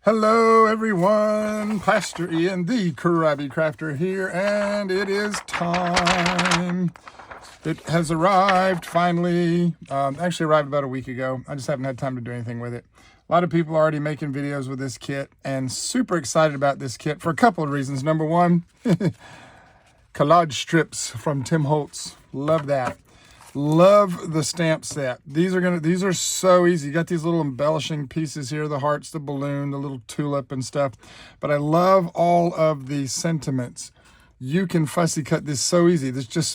Hello everyone, Pastor Ian, the Krabby Crafter here, and it is time. It has arrived finally. Actually arrived about a week ago. I just haven't had time to do anything with it. A lot of people are already making videos with this kit, and super excited about this kit for a couple of reasons. Number one, collage strips from Tim Holtz. Love that. Love the stamp set. These are so easy. You got these little embellishing pieces here, the hearts, the balloon, the little tulip and stuff. But I love all of the sentiments. You can fussy cut this so easy.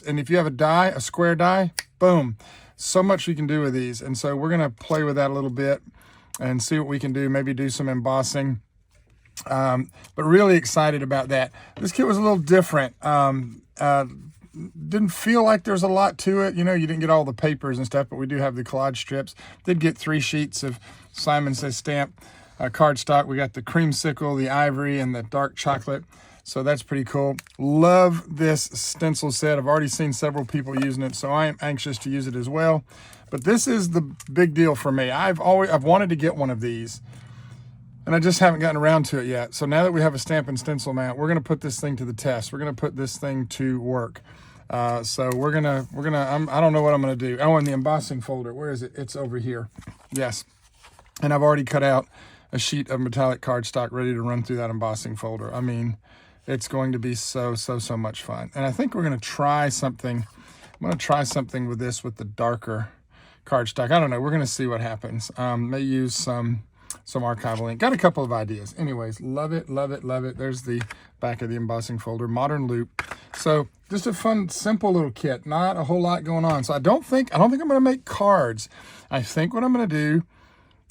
And if you have a square die, boom. So much you can do with these. And so we're gonna play with that a little bit and see what we can do. Maybe do some embossing. But really excited about that. This kit was a little different. Didn't feel like there's a lot to it. You know, you didn't get all the papers and stuff, but we do have the collage strips. Did get 3 sheets of Simon Says Stamp cardstock. We got the creamsicle, the ivory, and the dark chocolate. So that's pretty cool. Love this stencil set. I've already seen several people using it, so I am anxious to use it as well. But this is the big deal for me. I've wanted to get one of these, and I just haven't gotten around to it yet. So now that we have a stamp and stencil mat, we're gonna put this thing to the test. We're gonna put this thing to work. So I don't know what I'm gonna do. Oh, in the embossing folder, where is it? It's over here. Yes. And I've already cut out a sheet of metallic cardstock ready to run through that embossing folder. I mean, it's going to be so much fun. And I think we're gonna try something. I'm gonna try something with this with the darker cardstock. I don't know, we're gonna see what happens. May use some archival ink. Got a couple of ideas. Anyways, love it, love it, love it. There's the back of the embossing folder, modern loop. So just a fun, simple little kit. Not a whole lot going on. So I don't think I'm gonna make cards. I think what I'm gonna do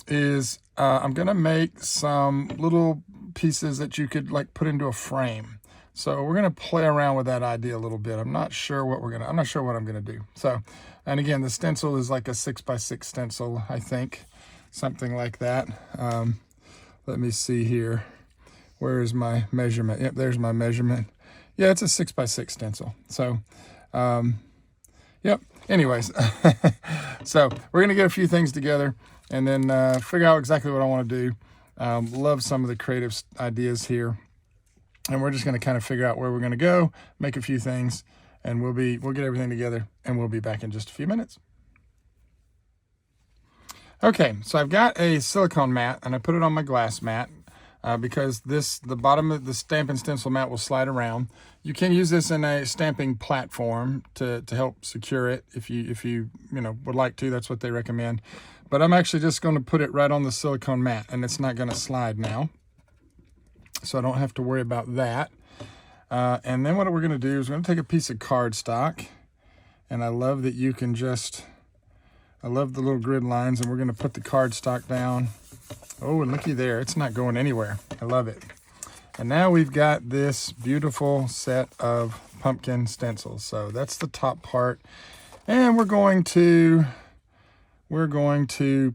is I'm gonna make some little pieces that you could like put into a frame. So we're gonna play around with that idea a little bit. I'm not sure what I'm gonna do. So, and again, the stencil is like a 6x6 stencil, I think. Something like that. Let me see here. Where is my measurement? Yep, there's my measurement. Yeah, it's a 6x6 stencil. So, yep. Anyways, so we're gonna get a few things together and then figure out exactly what I want to do. Love some of the creative ideas here, and we're just gonna kind of figure out where we're gonna go, make a few things, and we'll get everything together, and we'll be back in just a few minutes. Okay, so I've got a silicone mat, and I put it on my glass mat because the bottom of the stamp and stencil mat will slide around. You can use this in a stamping platform to help secure it if you would like to. That's what they recommend. But I'm actually just going to put it right on the silicone mat, and it's not going to slide now, so I don't have to worry about that. And then what we're going to do is we're going to take a piece of cardstock, and I love that you can I love the little grid lines, and we're going to put the cardstock down. Oh, and looky there, it's not going anywhere. I love it. And now we've got this beautiful set of pumpkin stencils. So that's the top part, and we're going to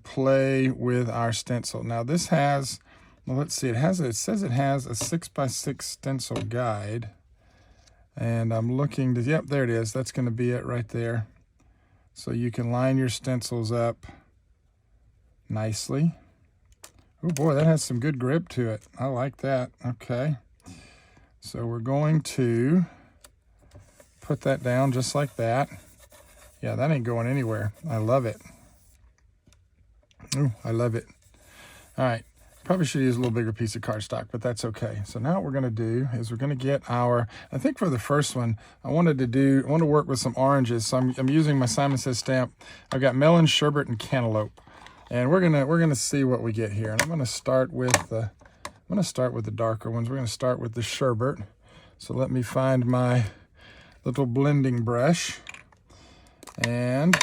play with our stencil. Now this has, well, let's see, it says it has a 6x6 stencil guide, and I'm looking to, yep, there it is. That's going to be it right there. So you can line your stencils up nicely. Oh boy, that has some good grip to it. I like that. Okay. So we're going to put that down just like that. Yeah, that ain't going anywhere. I love it. Oh, I love it. All right. Probably should use a little bigger piece of cardstock, but that's okay. So now what we're going to do is we're going to get I think for the first one, I want to work with some oranges. So I'm using my Simon Says stamp. I've got melon, sherbet, and cantaloupe. And we're going to see what we get here. And I'm going to start with the darker ones. We're going to start with the sherbet. So let me find my little blending brush. And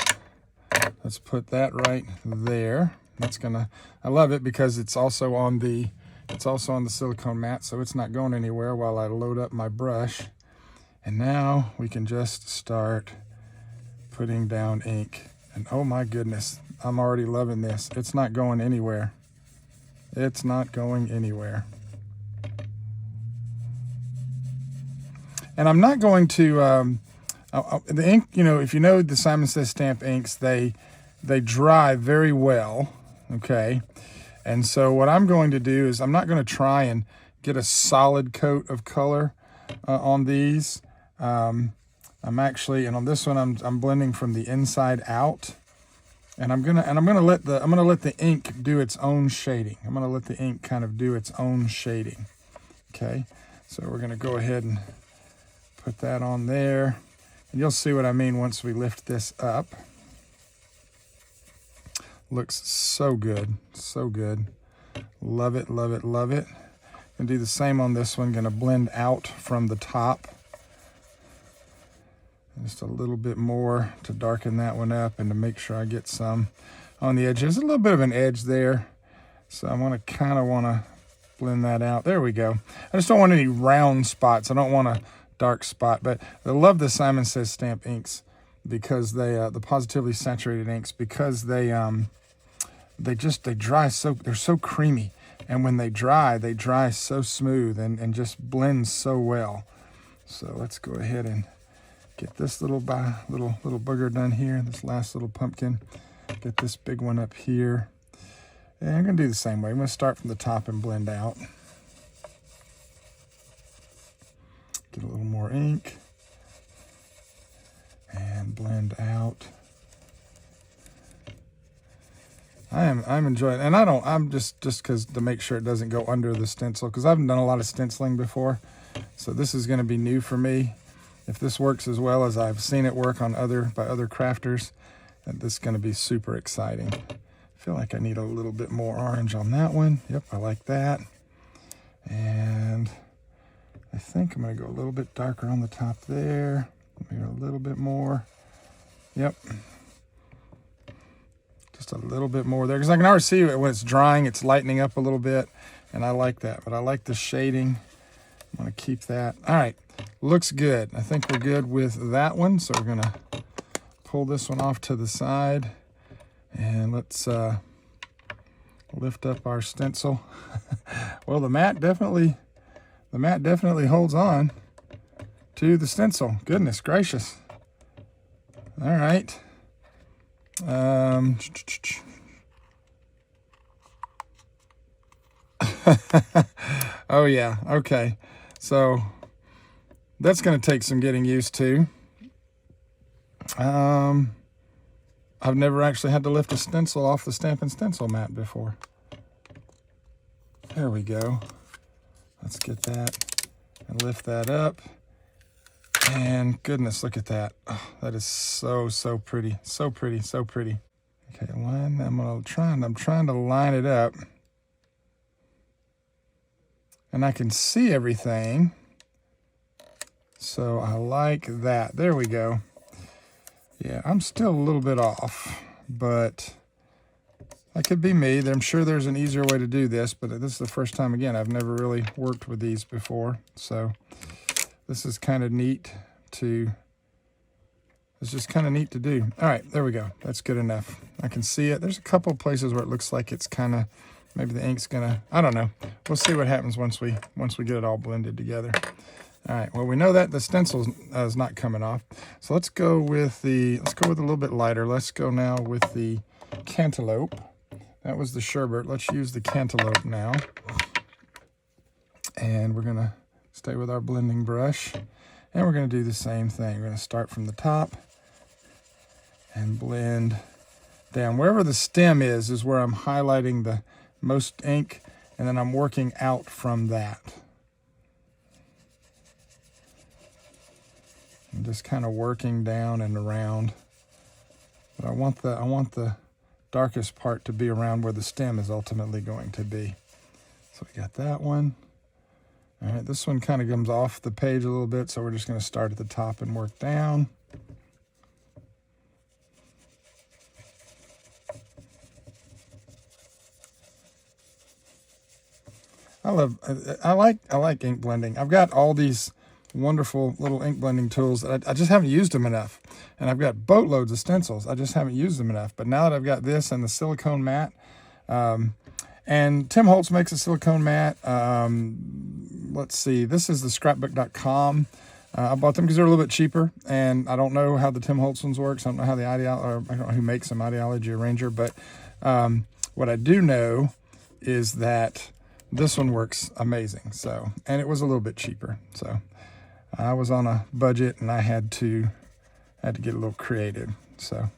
let's put that right there. I love it because it's also on the silicone mat, so it's not going anywhere while I load up my brush. And now we can just start putting down ink. And oh my goodness, I'm already loving this. It's not going anywhere. It's not going anywhere. And I'm not going to, the ink, if you know the Simon Says Stamp inks, they dry very well, okay? And so what I'm going to do is I'm not going to try and get a solid coat of color on these. I'm actually, and on this one, I'm blending from the inside out. And I'm gonna let the ink do its own shading. I'm gonna let the ink kind of do its own shading. Okay, so we're gonna go ahead and put that on there, and you'll see what I mean once we lift this up. Looks so good, so good. Love it, love it, love it. And do the same on this one. Gonna blend out from the top. Just a little bit more to darken that one up and to make sure I get some on the edge. There's a little bit of an edge there, so I kind of want to blend that out. There we go. I just don't want any round spots. I don't want a dark spot, but I love the Simon Says Stamp inks because they, the positively saturated inks, because they dry so, they're so creamy. And when they dry so smooth and just blend so well. So let's go ahead and get this little booger done here, this last little pumpkin. Get this big one up here. And I'm gonna do the same way. I'm gonna start from the top and blend out. Get a little more ink and blend out. I'm enjoying it. And I'm just because to make sure it doesn't go under the stencil, because I haven't done a lot of stenciling before. So this is gonna be new for me. If this works as well as I've seen it work on by other crafters, this is going to be super exciting. I feel like I need a little bit more orange on that one. Yep, I like that. And I think I'm going to go a little bit darker on the top there. Maybe a little bit more. Yep. Just a little bit more there, because I can already see when it's drying, it's lightening up a little bit, and I like that. But I like the shading. I'm going to keep that. All right. Looks good. I think we're good with that one. So we're going to pull this one off to the side. And let's lift up our stencil. Well, the mat definitely holds on to the stencil. Goodness gracious. All right. Oh yeah. Okay. So that's going to take some getting used to. I've never actually had to lift a stencil off the Stampin' Stencil mat before. There we go. Let's get that and lift that up. And goodness, look at that. Oh, that is so, so pretty. So pretty, so pretty. Okay, I'm trying to line it up. And I can see everything. So I like that. There we go. Yeah, I'm still a little bit off, but that could be me. I'm sure there's an easier way to do this, but this is the first time, again, I've never really worked with these before. So this is kind of neat to, it's just kind of neat to do. All right, there we go. That's good enough. I can see it. There's a couple places where it looks like it's kind of, maybe the ink's gonna, I don't know. We'll see what happens once we get it all blended together. All right, well, we know that the stencil is not coming off. So let's go with a little bit lighter. Let's go now with the cantaloupe. That was the sherbet. Let's use the cantaloupe now. And we're gonna stay with our blending brush. And we're gonna do the same thing. We're gonna start from the top and blend down. Wherever the stem is where I'm highlighting the most ink, and then I'm working out from that. I'm just kind of working down and around. But I want the darkest part to be around where the stem is ultimately going to be. So we got that one. All right, this one kind of comes off the page a little bit, so we're just going to start at the top and work down. I like ink blending. I've got all these wonderful little ink blending tools. I just haven't used them enough. And I've got boatloads of stencils. I just haven't used them enough. But now that I've got this and the silicone mat, and Tim Holtz makes a silicone mat. Let's see, this is the scrapbook.com. I bought them because they're a little bit cheaper, and I don't know how the Tim Holtz ones works. I don't know how I don't know who makes them, Ideology Arranger, but what I do know is that this one works amazing. So, and it was a little bit cheaper. So I was on a budget and I had to get a little creative. So,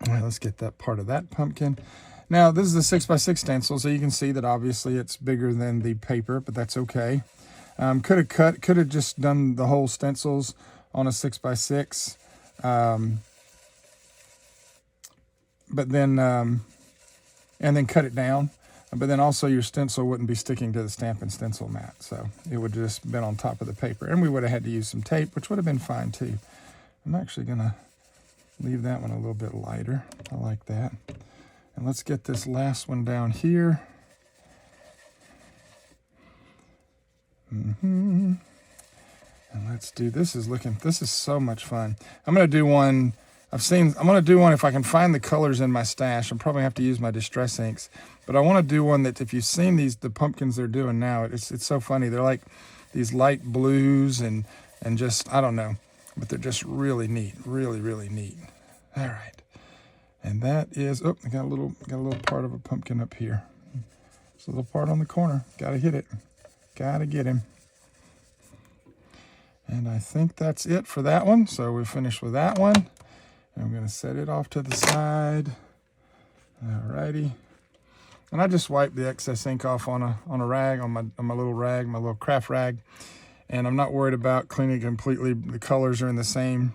all right, let's get that part of that pumpkin. Now, this is a 6x6 stencil, so you can see that obviously it's bigger than the paper, but that's okay. Could have just done the whole stencils on a 6x6, but then, and then cut it down. But then also your stencil wouldn't be sticking to the Stampin' Stencil mat, so it would have just been on top of the paper. And we would have had to use some tape, which would have been fine too. I'm actually gonna leave that one a little bit lighter. I like that. And let's get this last one down here. And let's do, this is so much fun. I'm gonna do one, I'm gonna do one if I can find the colors in my stash. I'm probably have to use my distress inks, but I wanna do one that if you've seen the pumpkins they're doing now, it's so funny. They're like these light blues and just, I don't know, but they're just really neat, really, really neat. All right. And that is, oh, I got a little part of a pumpkin up here. It's a little part on the corner. Gotta hit it. Gotta get him. And I think that's it for that one. So we're finished with that one. And I'm gonna set it off to the side. All righty. And I just wipe the excess ink off on a rag, on my little rag, my little craft rag. And I'm not worried about cleaning completely. The colors are in the same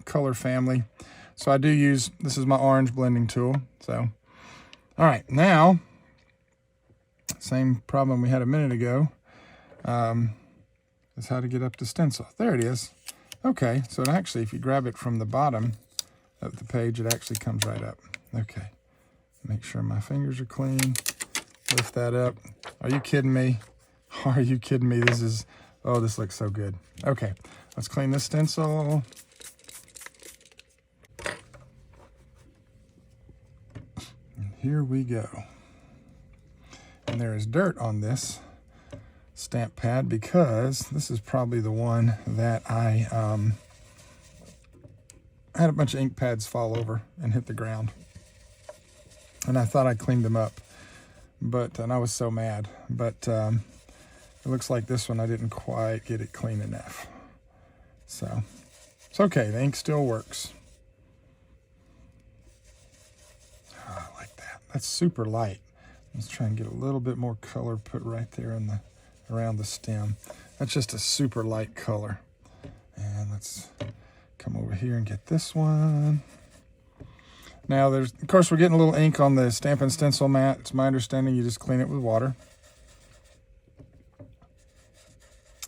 color family. So I do use, this is my orange blending tool. So, all right, now, same problem we had a minute ago, is how to get up to stencil. There it is. Okay, so it actually, if you grab it from the bottom of the page, it actually comes right up. Okay, make sure my fingers are clean. Lift that up. Are you kidding me? Are you kidding me? This is, oh, this looks so good. Okay, let's clean this stencil. Here we go. And there is dirt on this stamp pad because this is probably the one that I had a bunch of ink pads fall over and hit the ground. And I thought I cleaned them up, and I was so mad. But it looks like this one I didn't quite get it clean enough. So it's okay, the ink still works. That's super light. Let's try and get a little bit more color put right there in around the stem. That's just a super light color. And let's come over here and get this one. Now of course we're getting a little ink on the Stampin' Stencil mat. It's my understanding you just clean it with water.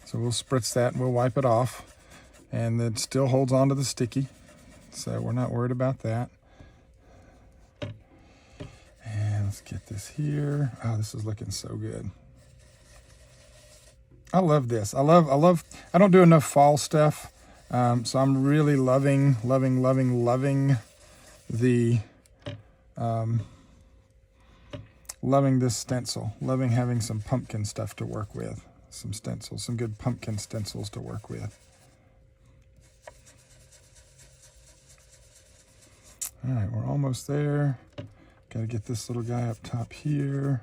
So we'll spritz that and we'll wipe it off. And it still holds on to the sticky. So we're not worried about that. Let's get this here. Oh, this is looking so good. I love this. I don't do enough fall stuff. So I'm really loving the, loving this stencil. Loving having some pumpkin stuff to work with. Some stencils, some good pumpkin stencils to work with. All right, we're almost there. Got to get this little guy up top here.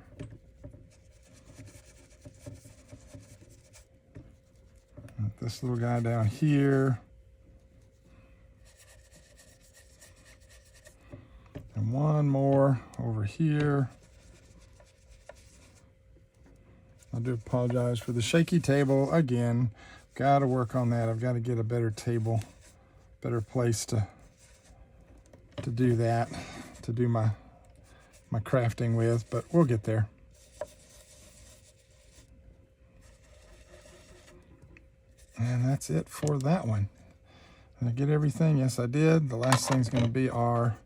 This little guy down here. And one more over here. I do apologize for the shaky table again. Got to work on that. I've got to get a better table, better place to do that, to do my crafting with, but we'll get there. And that's it for that one. Did I get everything? Yes, I did. The last thing's going to be our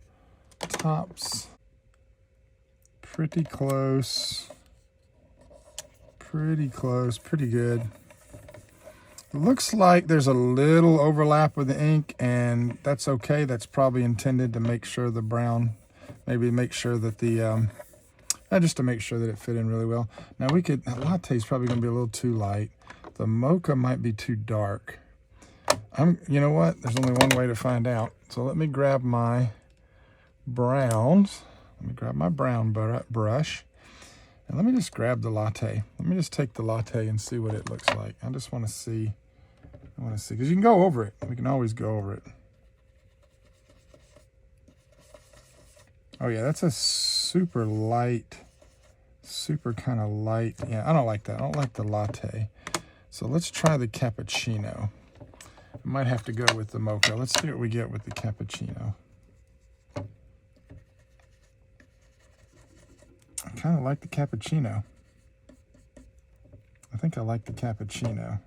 tops. Pretty close. Pretty close. Pretty good. It looks like there's a little overlap with the ink, and that's okay. That's probably intended to make sure the brown, maybe make sure that the, just to make sure that it fit in really well. Now a latte is probably going to be a little too light. The mocha might be too dark. You know what? There's only one way to find out. So let me grab my browns. Let me grab my brown brush. And let me just grab the latte. Let me just take the latte and see what it looks like. I just want to see. I want to see, because you can go over it. We can always go over it. Oh yeah, that's a super light, super kind of light. Yeah, I don't like that. I don't like the latte. So let's try the cappuccino. I might have to go with the mocha. Let's see what we get with the cappuccino. I kind of like the cappuccino. I think I like the cappuccino.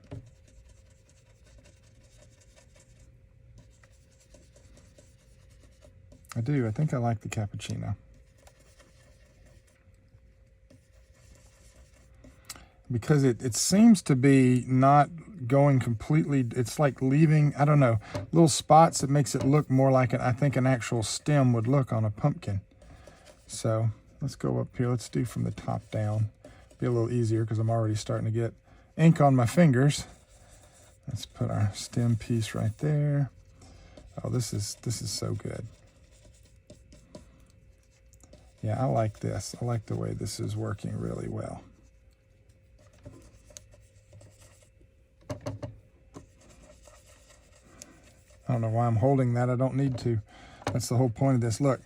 I do. I think I like the cappuccino. Because it seems to be not going completely, it's like leaving, I don't know, little spots that makes it look more like, I think an actual stem would look on a pumpkin. So let's go up here. Let's do from the top down. Be a little easier because I'm already starting to get ink on my fingers. Let's put our stem piece right there. Oh, this is so good. Yeah, I like this. I like the way this is working really well. I don't know why I'm holding that. I don't need to. That's the whole point of this. Look,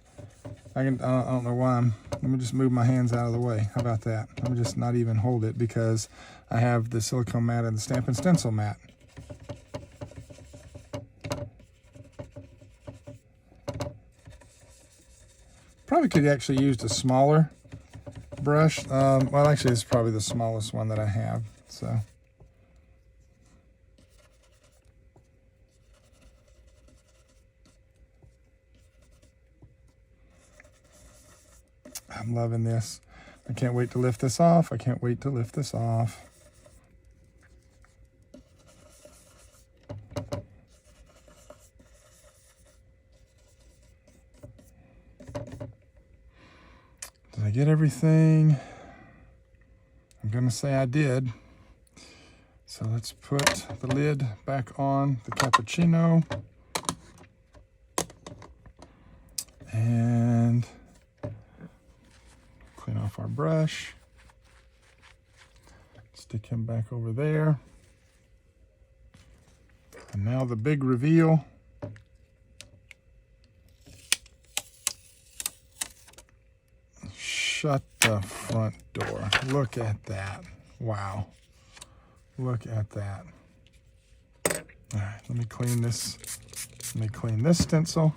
I don't know why let me just move my hands out of the way. How about that? Let me just not even hold it because I have the silicone mat and the Stampin' Stencil mat. Probably could actually use a smaller brush. Well, actually, it's probably the smallest one that I have. So. I'm loving this. I can't wait to lift this off. I can't wait to lift this off. Did I get everything? I'm going to say I did. So let's put the lid back on the cappuccino. And clean off our brush. Stick him back over there. And now the big reveal. Shut the front door. Look at that. Wow. Look at that. All right, let me clean this. Let me clean this stencil.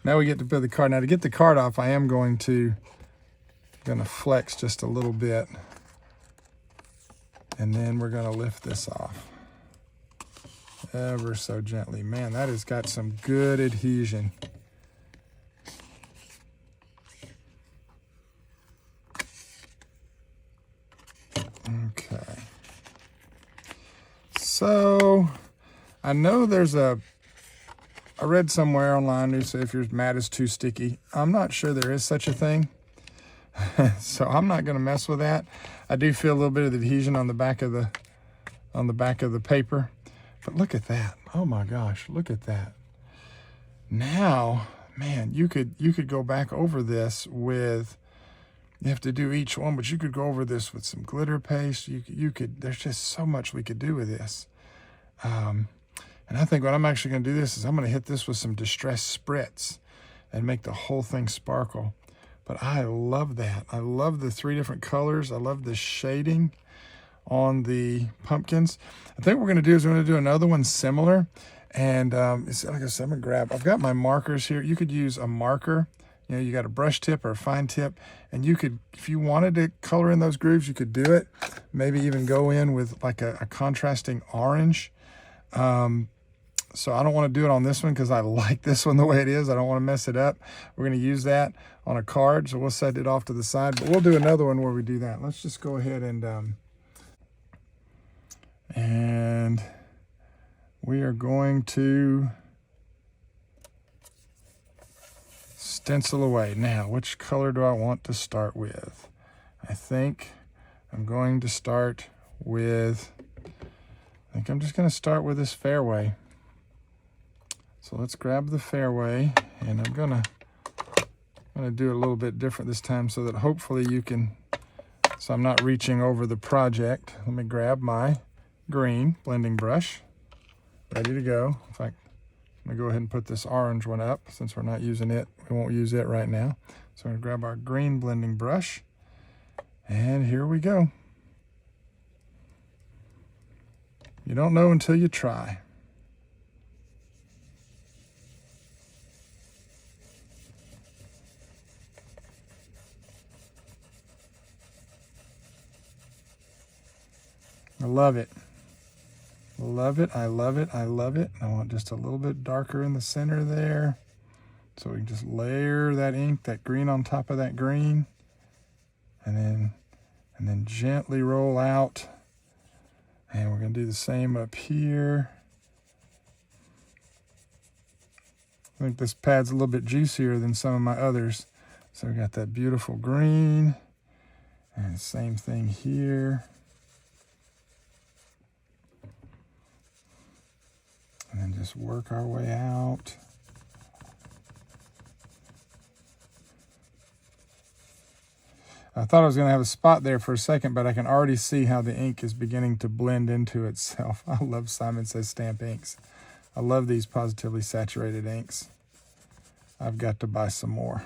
Now we get to put the card. Now to get the card off, I am going to flex just a little bit. And then we're going to lift this off. Ever so gently. Man, that has got some good adhesion. Okay. So, I know there's I read somewhere online who said if your mat is too sticky. I'm not sure there is such a thing. So I'm not going to mess with that. I do feel a little bit of adhesion on the back of the paper. But look at that. Oh my gosh, look at that. Now, man, you could go back over this with, you have to do each one, but you could go over this with some glitter paste. You could, there's just so much we could do with this. And I think what I'm actually going to do this is I'm going to hit this with some Distress Spritz and make the whole thing sparkle. But I love that. I love the 3 different colors. I love the shading on the pumpkins. I think what we're going to do is we're going to do another one similar. And it's like I said, I'm going to grab, I've got my markers here. You could use a marker. You know, you got a brush tip or a fine tip. And you could, if you wanted to color in those grooves, you could do it. Maybe even go in with like a contrasting orange. So I don't want to do it on this one because I like this one the way it is. I don't want to mess it up. We're going to use that on a card, so we'll set it off to the side. But we'll do another one where we do that. Let's just go ahead and we are going to stencil away. Now, which color do I want to start with? I think I'm going to start with, I think I'm just going to start with this fairway. So let's grab the fairway, and I'm gonna I'm going to do it a little bit different this time so that hopefully you can, so I'm not reaching over the project. Let me grab my green blending brush, ready to go. In fact, I'm going to go ahead and put this orange one up since we're not using it. We won't use it right now. So I'm going to grab our green blending brush, and here we go. You don't know until you try. I love it. Love it, I love it, I love it. I want just a little bit darker in the center there. So we can just layer that ink, that green on top of that green. And then gently roll out. And we're gonna do the same up here. I think this pad's a little bit juicier than some of my others. So we got that beautiful green. And same thing here. And then just work our way out. I thought I was going to have a spot there for a second, but I can already see how the ink is beginning to blend into itself. I love Simon Says Stamp inks. I love these positively saturated inks. I've got to buy some more.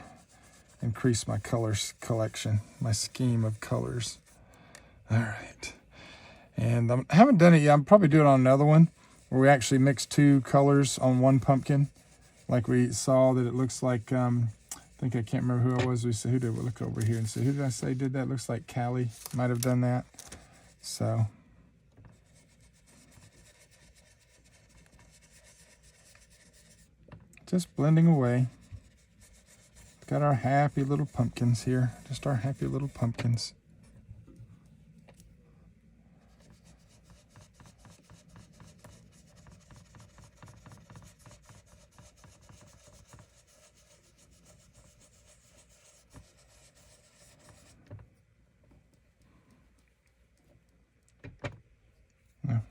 Increase my colors collection, my scheme of colors. All right. And I haven't done it yet. I'll probably do it on another one, where we actually mix two colors on one pumpkin, like we saw that it looks like, I think I can't remember who it was. We said, who did we look over here and say, who did I say did that? Looks like Callie might have done that. So, just blending away. Got our happy little pumpkins here, just our happy little pumpkins.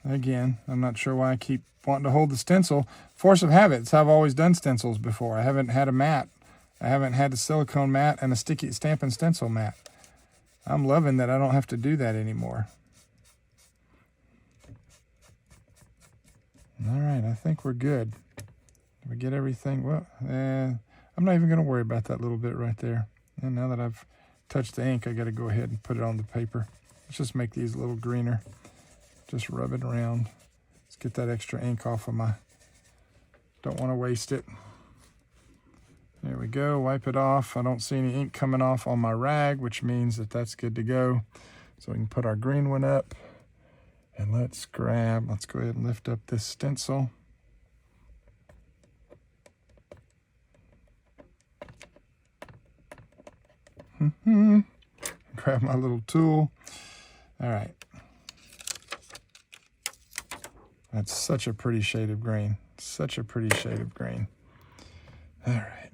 Again, I'm not sure why I keep wanting to hold the stencil. Force of habit. It's how I've always done stencils before. I haven't had a mat. I haven't had a silicone mat and a sticky Stampin' Stencil mat. I'm loving that I don't have to do that anymore. All right, I think we're good. Did we get everything? Well, I'm not even going to worry about that little bit right there. And now that I've touched the ink, I got to go ahead and put it on the paper. Let's just make these a little greener. Just rub it around. Let's get that extra ink off of my, don't want to waste it. There we go, wipe it off. I don't see any ink coming off on my rag, which means that that's good to go. So we can put our green one up. And let's go ahead and lift up this stencil. Grab my little tool. All right. That's such a pretty shade of green. Such a pretty shade of green. All right.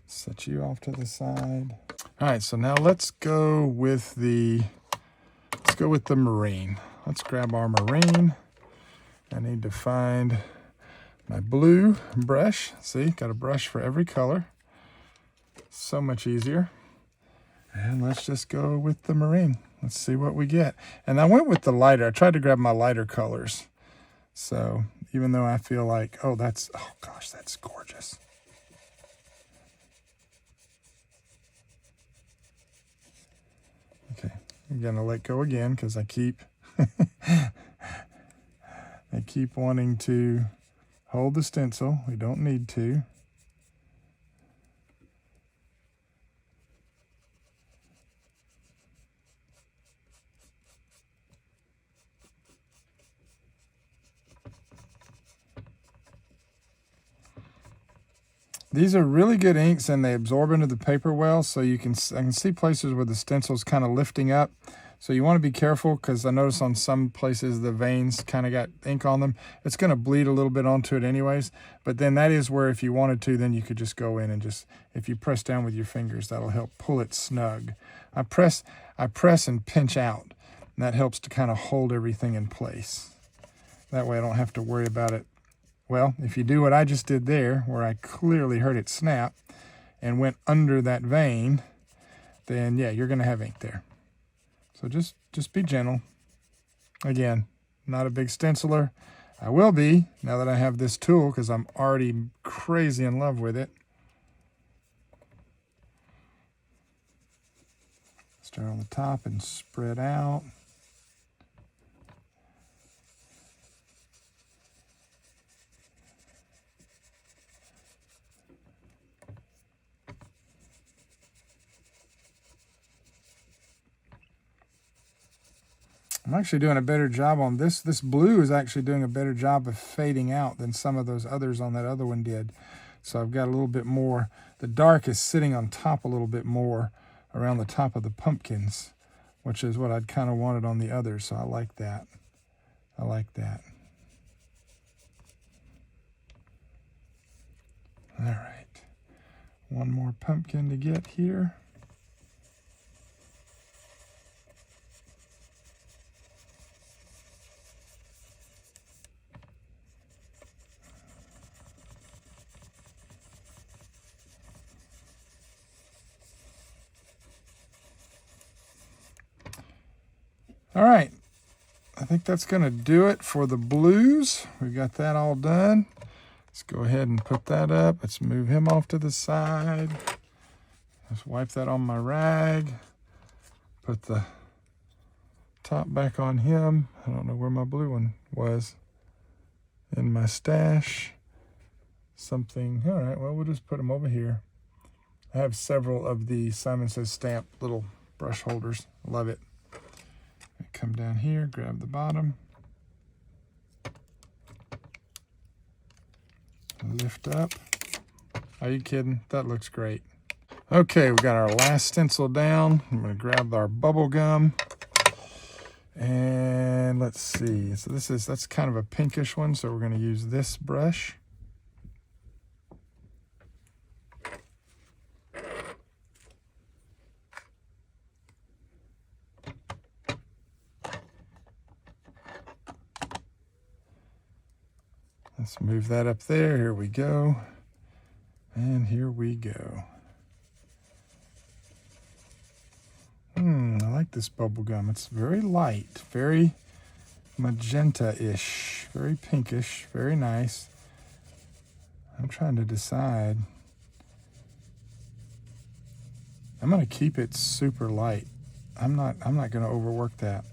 Set you off to the side. All right, so now let's go with the marine. Let's grab our marine. I need to find my blue brush. See, got a brush for every color. So much easier. And let's just go with the marine. Let's see what we get. And I went with the lighter. I tried to grab my lighter colors. So even though I feel like, oh gosh, that's gorgeous. Okay, I'm gonna let go again because I keep I keep wanting to hold the stencil. We don't need to. These are really good inks and they absorb into the paper well, so I can see places where the stencil's kind of lifting up. So you want to be careful because I notice on some places the veins kind of got ink on them. It's going to bleed a little bit onto it anyways, but then that is where if you wanted to, then you could just go in and just, if you press down with your fingers, that'll help pull it snug. I press and pinch out, and that helps to kind of hold everything in place. That way I don't have to worry about it. Well, if you do what I just did there, where I clearly heard it snap, and went under that vein, then yeah, you're going to have ink there. So just be gentle. Again, not a big stenciler. I will be now that I have this tool because I'm already crazy in love with it. Start on the top and spread out. I'm actually doing a better job on this. This blue is actually doing a better job of fading out than some of those others on that other one did. So I've got a little bit more. The dark is sitting on top a little bit more around the top of the pumpkins, which is what I'd kind of wanted on the others. So I like that. I like that. All right. One more pumpkin to get here. All right, I think that's going to do it for the blues. We got that all done. Let's go ahead and put that up. Let's move him off to the side. Let's wipe that on my rag. Put the top back on him. I don't know where my blue one was. In my stash. Something. All right, well, we'll just put them over here. I have several of the Simon Says Stamp little brush holders. Love it. Come down here, grab the bottom, lift up. Are you kidding? That looks great. Okay, we got our last stencil down. I'm going to grab our bubble gum, and let's see. So that's kind of a pinkish one, so we're going to use this brush. Let's move that up there. Here we go. And here we go. I like this bubble gum. It's very light, very magenta-ish, very pinkish, very nice. I'm trying to decide. I'm going to keep it super light. I'm not going to overwork that.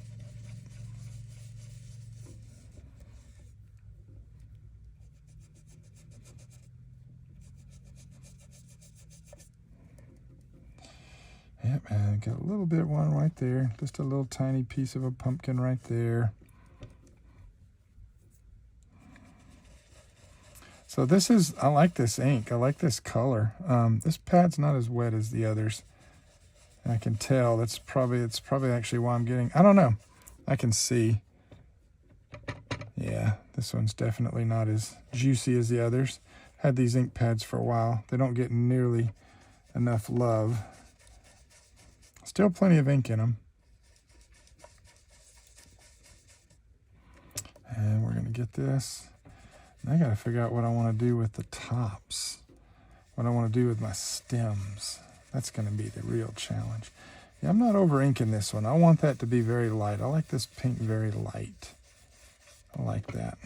Yep, and got a little bit one right there. Just a little tiny piece of a pumpkin right there. So this is, I like this ink. I like this color. This pad's not as wet as the others. And I can tell it's probably actually why I'm getting, I don't know. I can see. Yeah, this one's definitely not as juicy as the others. Had these ink pads for a while. They don't get nearly enough love. Still plenty of ink in them. And we're going to get this. And I got to figure out what I want to do with the tops. What I want to do with my stems. That's going to be the real challenge. Yeah, I'm not over inking this one. I want that to be very light. I like this pink very light. I like that.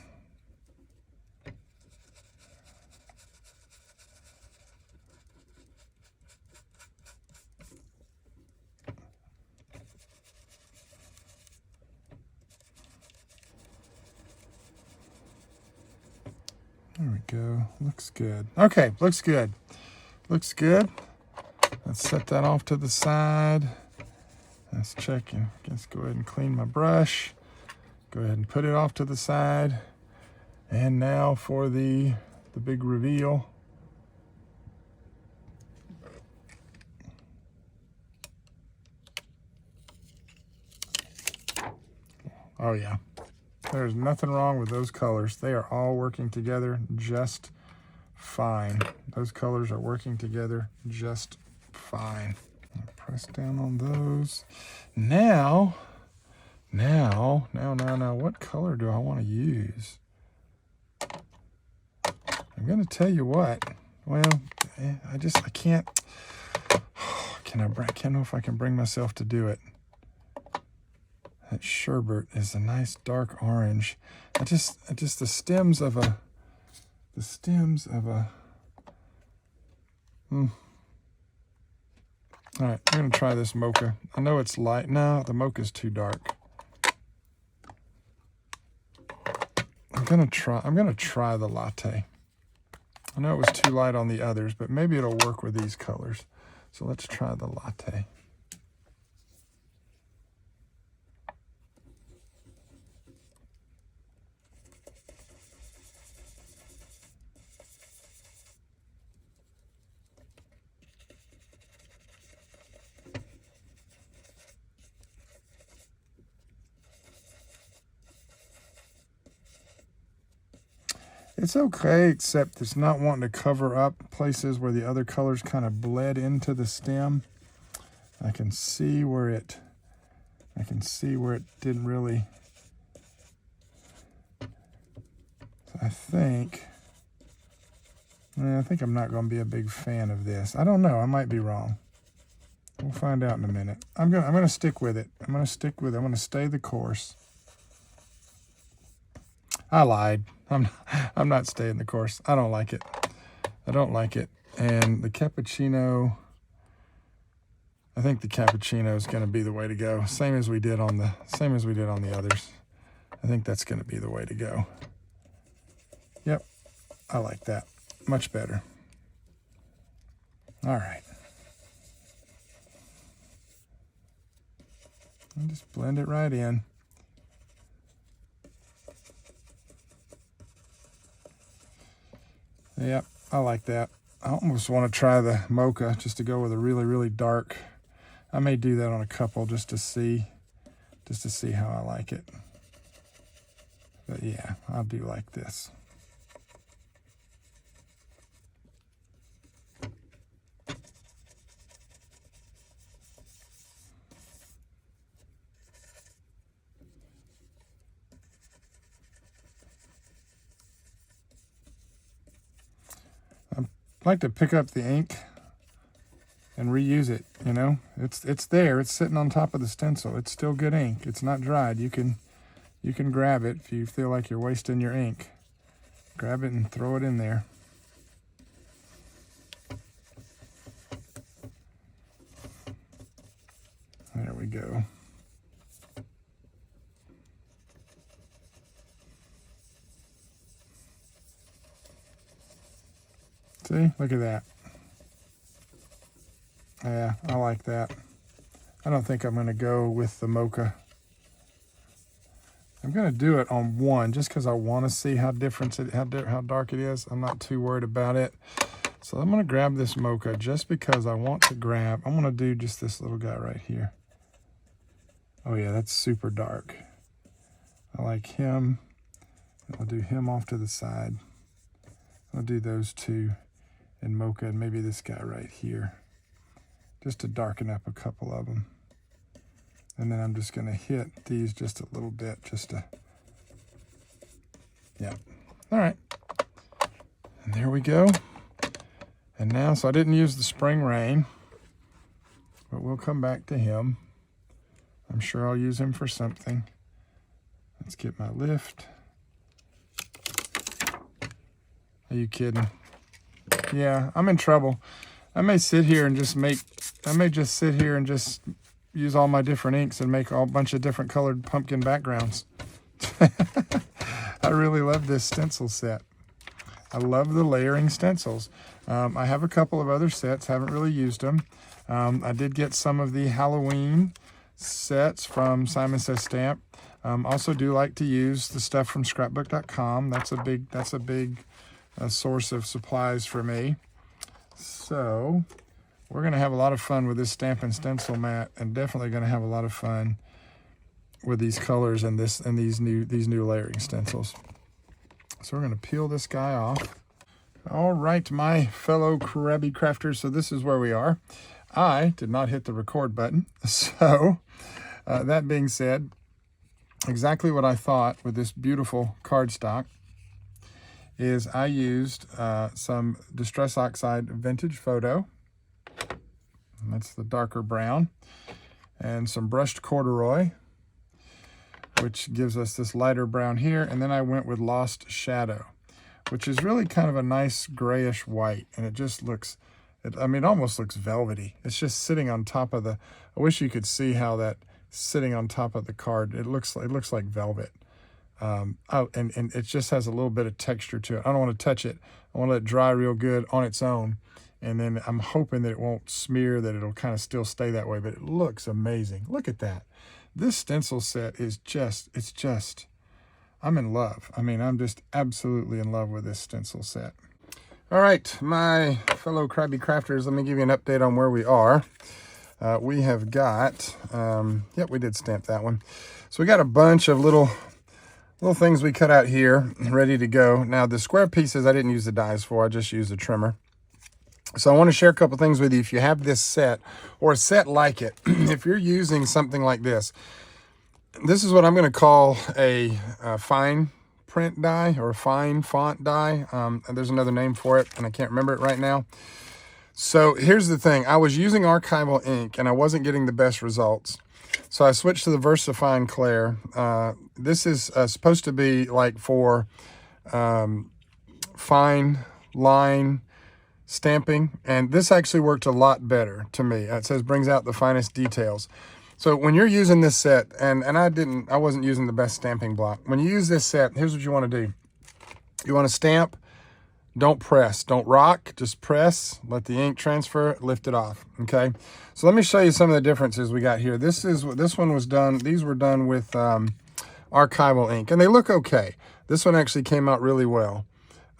There we go. Looks good. Okay, looks good. Looks good. Let's set that off to the side. Let's check and let's go ahead and clean my brush. Go ahead and put it off to the side. And now for the big reveal. Oh yeah. There's nothing wrong with those colors. They are all working together just fine. Those colors are working together just fine. Press down on those. Now, what color do I want to use? I'm going to tell you what. Well, I can't. I can't know if I can bring myself to do it. That sherbet is a nice dark orange. The stems of a. All right, I'm gonna try this mocha. I know it's light. No, the mocha's too dark. I'm gonna try the latte. I know it was too light on the others, but maybe it'll work with these colors. So let's try the latte. It's okay, except it's not wanting to cover up places where the other colors kind of bled into the stem. I can see where it didn't really. I think I'm not going to be a big fan of this. I don't know. I might be wrong. We'll find out in a minute. I'm gonna stick with it. I'm gonna stay the course. I lied. I'm not staying the course. I don't like it. And the cappuccino, I think the cappuccino is going to be the way to go. Same as we did on the others. I think that's going to be the way to go. Yep. I like that. Much better. All right. I'll just blend it right in. Yep, I like that. I almost want to try the mocha just to go with a really, really dark. I may do that on a couple just to see how I like it. But yeah, I'll do like this. I like to pick up the ink and reuse it, you know. It's there. It's sitting on top of the stencil. It's still good ink. It's not dried. You can grab it if you feel like you're wasting your ink. Grab it and throw it in there. There we go. See, look at that. Yeah, I like that. I don't think I'm going to go with the mocha. I'm going to do it on one just because I want to see how dark it is. I'm not too worried about it. So I'm going to grab this mocha just because I want to grab. I'm going to do just this little guy right here. Oh yeah, that's super dark. I like him. I'll do him off to the side. I'll do those two in mocha and maybe this guy right here, just to darken up a couple of them. And then I'm just going to hit these just a little bit, just to, yeah. All right. And there we go. And now, so I didn't use the spring rain, but we'll come back to him. I'm sure I'll use him for something. Let's get my lift. Are you kidding? Yeah, I'm in trouble. I may just sit here and just use all my different inks and make a bunch of different colored pumpkin backgrounds. I really love this stencil set. I love the layering stencils. I have a couple of other sets, haven't really used them. I did get some of the Halloween sets from Simon Says Stamp. Also do like to use the stuff from scrapbook.com. That's a big source of supplies for me. So we're going to have a lot of fun with this Stampin' Stencil mat, and definitely going to have a lot of fun with these colors and these new layering stencils. So we're going to peel this guy off. All right, my fellow Krabby crafters, so this is where we are. I did not hit the record button. So that being said, exactly what I thought with this beautiful cardstock is I used some Distress Oxide Vintage Photo. And that's the darker brown. And some brushed corduroy, which gives us this lighter brown here. And then I went with Lost Shadow, which is really kind of a nice grayish white. And it just looks, I mean, it almost looks velvety. It's just sitting on top of the, I wish you could see how that sitting on top of the card, it looks like velvet. And it just has a little bit of texture to it. I don't want to touch it. I want to let it dry real good on its own. And then I'm hoping that it won't smear, that it'll kind of still stay that way, but it looks amazing. Look at that. This stencil set is just, I'm in love. I mean, I'm just absolutely in love with this stencil set. All right, my fellow Krabby crafters, let me give you an update on where we are. We have got, yep, we did stamp that one. So we got a bunch of little things we cut out here, ready to go. Now, the square pieces, I didn't use the dies for, I just used a trimmer. So I want to share a couple things with you. If you have this set or a set like it, if you're using something like this is what I'm going to call a fine print die or a fine font die. There's another name for it, and I can't remember it right now. So here's the thing. I was using archival ink, and I wasn't getting the best results. So I switched to the VersaFine Clair. This is supposed to be like for fine line stamping, and this actually worked a lot better to me. It says brings out the finest details. So when you're using this set, and I wasn't using the best stamping block. When you use this set, here's what you want to do. You want to stamp, don't press, don't rock, just press, let the ink transfer, lift it off, okay? So let me show you some of the differences we got here. This one was done, these were done with archival ink, and they look okay. This one actually came out really well.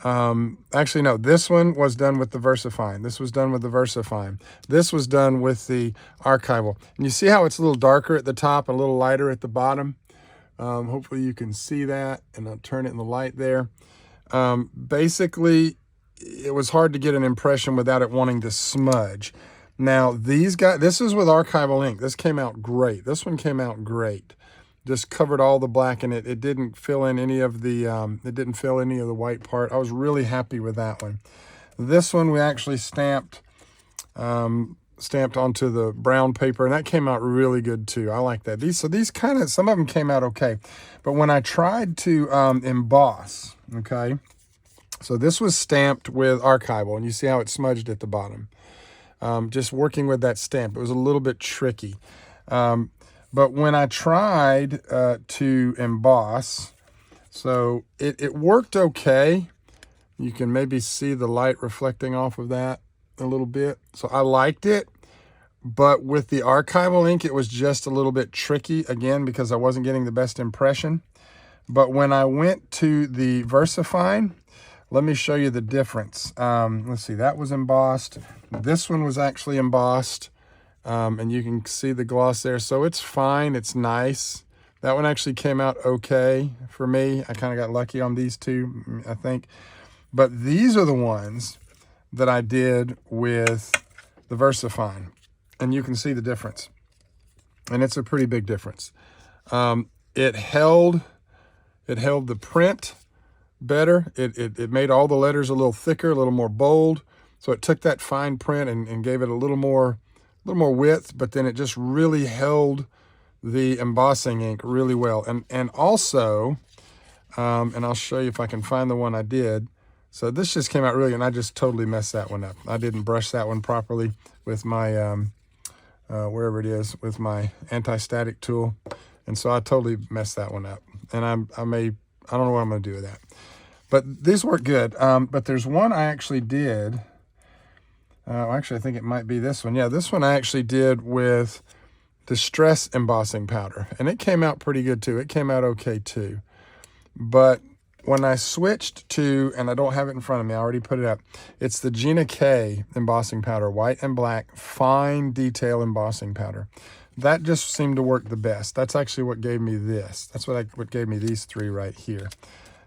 Actually, no, this one was done with the VersaFine. This was done with the VersaFine. This was done with the archival. And you see how it's a little darker at the top, a little lighter at the bottom? Hopefully you can see that, and I'll turn it in the light there. Basically, it was hard to get an impression without it wanting to smudge. Now, these guys, this is with archival ink. This came out great. This one came out great. Just covered all the black in it. It didn't fill in any of the white part. I was really happy with that one. This one we actually stamped onto the brown paper, and that came out really good too. I like that. These kind of, some of them came out okay. But when I tried to emboss, okay, so this was stamped with archival, and you see how it smudged at the bottom. Just working with that stamp, it was a little bit tricky. But when I tried to emboss, so it worked okay. You can maybe see the light reflecting off of that a little bit. So I liked it, but with the archival ink, it was just a little bit tricky, again, because I wasn't getting the best impression. But when I went to the VersaFine, let me show you the difference. Let's see, that was embossed. This one was actually embossed. And you can see the gloss there. So it's fine, it's nice. That one actually came out okay for me. I kind of got lucky on these two, I think. But these are the ones that I did with the VersaFine. And you can see the difference. And it's a pretty big difference. It held the print better. It made all the letters a little thicker, a little more bold. So it took that fine print and gave it a little more width, but then it just really held the embossing ink really well. And also, and I'll show you if I can find the one I did. So this just came out really, and I just totally messed that one up. I didn't brush that one properly with my, wherever it is, with my anti-static tool. And so I totally messed that one up. And I don't know what I'm gonna do with that. But these work good. But there's one I actually did. Actually, I think it might be this one. Yeah, this one I actually did with Distress embossing powder, and it came out pretty good too. It came out okay too. But when I switched to, and I don't have it in front of me, I already put it up. It's the Gina K embossing powder, white and black, fine detail embossing powder. That just seemed to work the best. That's actually what gave me this. That's what gave me these three right here.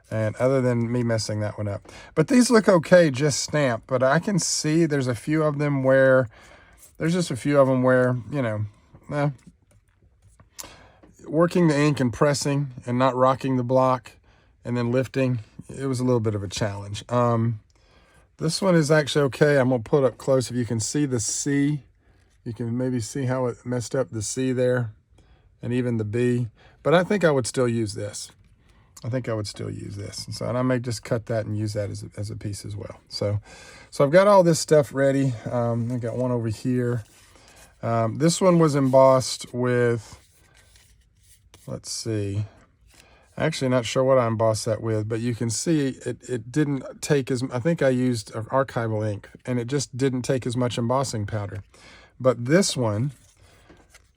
And other than me messing that one up. But these look okay, just stamped. But I can see there's a few of them where, you know, working the ink and pressing and not rocking the block and then lifting, it was a little bit of a challenge. This one is actually okay. I'm gonna put up close. If you can see the C, you can maybe see how it messed up the C there and even the B, but I think I would still use this. I think I would still use this. So, and I may just cut that and use that as a piece as well. So I've got all this stuff ready. I got one over here. This one was embossed with, let's see, actually not sure what I embossed that with, but you can see it didn't take as, I think I used archival ink, and it just didn't take as much embossing powder. But this one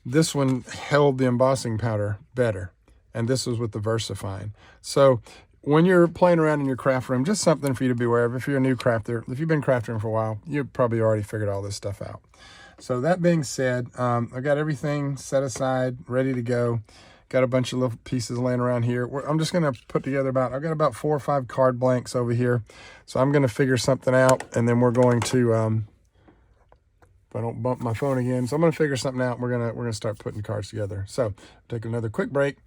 held the embossing powder better, and this was with the VersaFine. So when you're playing around in your craft room, just something for you to be aware of. If you're a new crafter, if you've been crafting for a while, you've probably already figured all this stuff out. So that being said, I got everything set aside, ready to go. Got a bunch of little pieces laying around here. I'm just gonna put together I've got about 4 or 5 card blanks over here. So I'm gonna figure something out, and then we're going to, if I don't bump my phone again, so I'm gonna figure something out, and we're gonna start putting cards together. So take another quick break,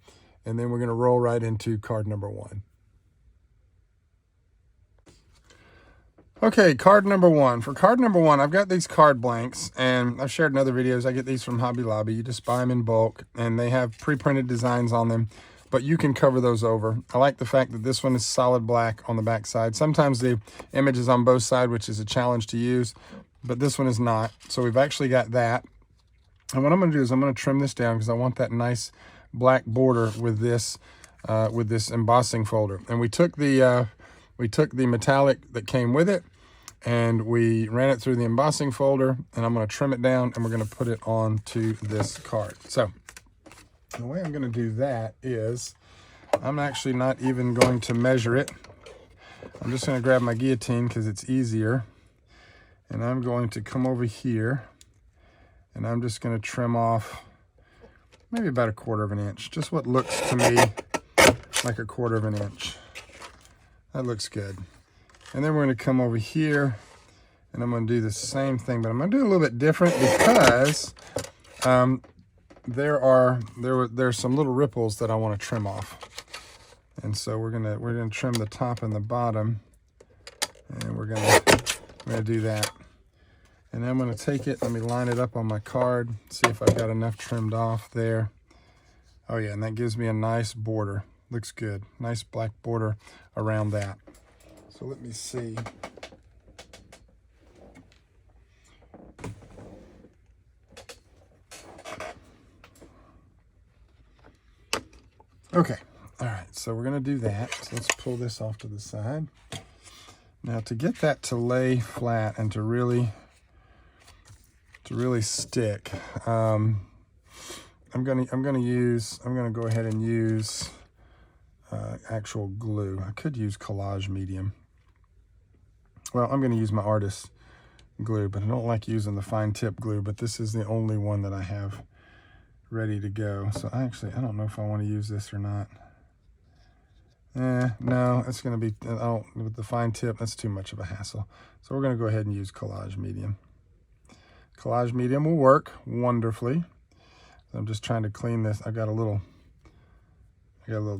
and then we're gonna roll right into card number 1. Okay, card number 1. For card number 1, I've got these card blanks, and I've shared in other videos. I get these from Hobby Lobby. You just buy them in bulk, and they have pre-printed designs on them, but you can cover those over. I like the fact that this one is solid black on the back side. Sometimes the image is on both sides, which is a challenge to use, but this one is not. So we've actually got that. And what I'm gonna do is I'm gonna trim this down because I want that nice black border with this embossing folder. And we took the metallic that came with it, and we ran it through the embossing folder, and I'm going to trim it down, and we're going to put it onto this card. So the way I'm going to do that is I'm actually not even going to measure it. I'm just going to grab my guillotine because it's easier, and I'm going to come over here, and I'm just going to trim off maybe about 1/4 of an inch, just what looks to me like 1/4 of an inch. That looks good. And then we're going to come over here, and I'm going to do the same thing, but I'm going to do it a little bit different because there's some little ripples that I want to trim off. And so we're going to trim the top and the bottom, and we're going to do that. And then I'm going to take it, let me line it up on my card, see if I've got enough trimmed off there. Oh yeah, and that gives me a nice border. Looks good. Nice black border around that. So let me see. Okay. All right. So we're going to do that. So let's pull this off to the side. Now to get that to lay flat and to really stick, I'm going to go ahead and use actual glue. I could use Collage medium. Well, I'm going to use my artist glue, but I don't like using the fine tip glue, but this is the only one that I have ready to go. So I don't know if I want to use this or not. No, it's going to be, with the fine tip, that's too much of a hassle. So we're going to go ahead and use Collage medium. Collage medium will work wonderfully. I'm just trying to clean this. I got a little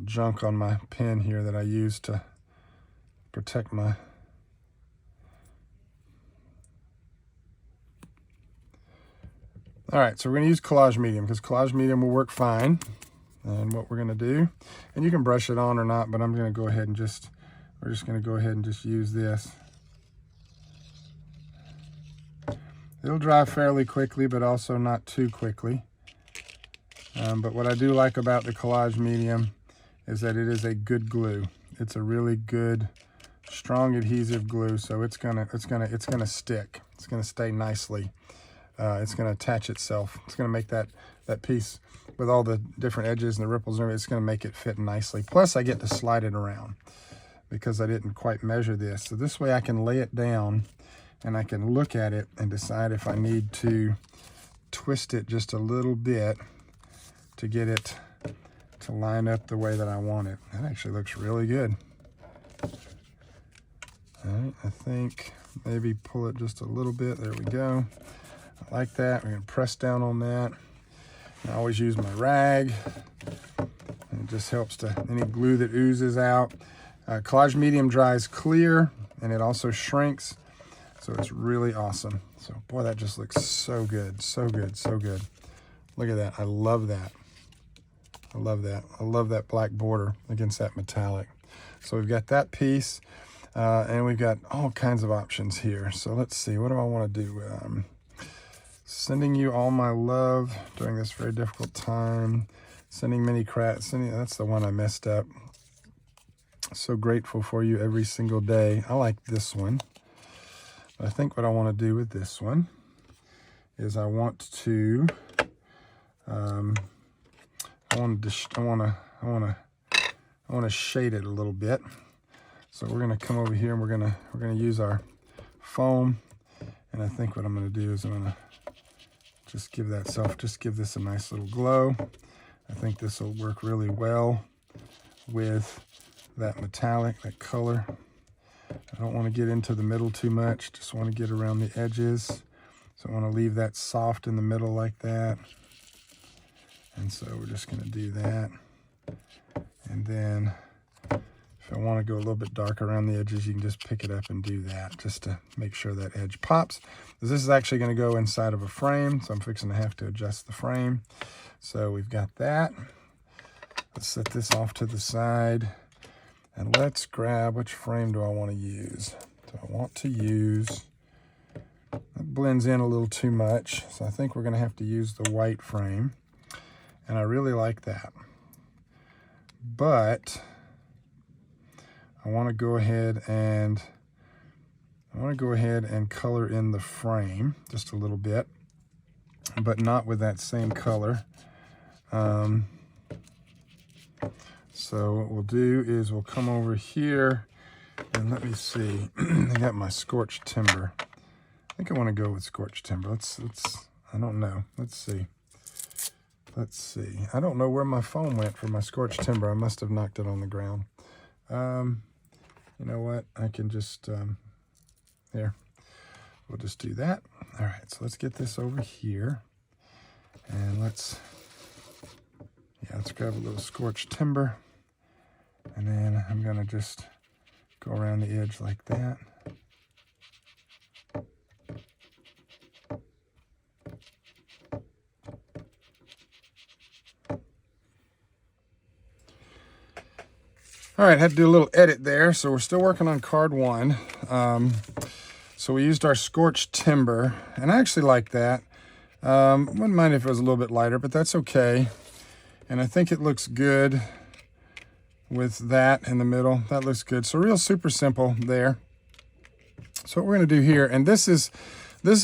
junk on my pen here that I use to protect my. All right, so we're going to use Collage medium because Collage medium will work fine. And what we're going to do, and you can brush it on or not, but I'm going to go ahead and we're just going to go ahead and just use this. It'll dry fairly quickly, but also not too quickly. But what I do like about the Collage medium is that it is a good glue. It's a really good, strong adhesive glue, so it's gonna stick. It's gonna stay nicely. It's gonna attach itself. It's gonna make that piece with all the different edges and the ripples and everything, it's gonna make it fit nicely. Plus, I get to slide it around because I didn't quite measure this. So this way I can lay it down and I can look at it and decide if I need to twist it just a little bit to get it to line up the way that I want it. That actually looks really good. All right, I think maybe pull it just a little bit. There we go. I like that. We're gonna press down on that. I always use my rag. It just helps to, any glue that oozes out. Collage medium dries clear, and it also shrinks, so it's really awesome. So boy, that just looks so good, so good, so good. Look at that. I love that. I love that. I love that black border against that metallic. So we've got that piece, and we've got all kinds of options here. So let's see, what do I want to do? Sending you all my love during this very difficult time. Sending many crafts. That's the one I messed up. So grateful for you every single day. I like this one. But I think what I want to do with this one is I want to shade it a little bit. So we're gonna come over here and we're gonna use our foam. And I think what I'm gonna do is I'm gonna just give this a nice little glow. I think this will work really well with that metallic, that color. I don't want to get into the middle too much, just want to get around the edges. So I want to leave that soft in the middle like that. And so we're just going to do that. And then if I want to go a little bit darker around the edges, you can just pick it up and do that just to make sure that edge pops. This is actually going to go inside of a frame, so I'm fixing to have to adjust the frame. So we've got that. Let's set this off to the side. And let's grab, which frame do I want to use? Do I want to use, that blends in a little too much, so I think we're going to have to use the white frame. And I really like that. But I want to go ahead and color in the frame just a little bit, but not with that same color. So what we'll do is we'll come over here and let me see. I got my scorched timber. I think I want to go with scorched timber. I don't know. Let's see. I don't know where my foam went for my scorched timber. I must have knocked it on the ground. You know what? I can just, here. We'll just do that. All right, so let's get this over here. And let's grab a little scorched timber. And then I'm gonna just go around the edge like that. All right, had to do a little edit there. So we're still working on card 1. So we used our scorched timber, and I actually like that. Wouldn't mind if it was a little bit lighter, but that's okay. And I think it looks good with that in the middle. That looks good. So real super simple there. So what we're gonna do here, and this is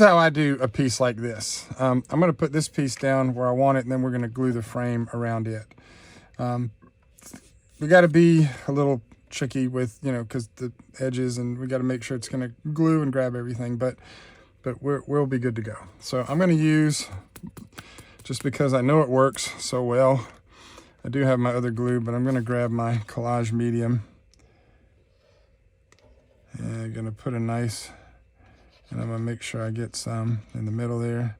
how I do a piece like this. I'm gonna put this piece down where I want it, and then we're gonna glue the frame around it. We gotta be a little tricky with, because the edges, and we gotta make sure it's gonna glue and grab everything, but we'll be good to go. So I'm gonna use, just because I know it works so well, I do have my other glue, but I'm gonna grab my Collage medium. And I'm gonna put a nice, and I'm gonna make sure I get some in the middle there.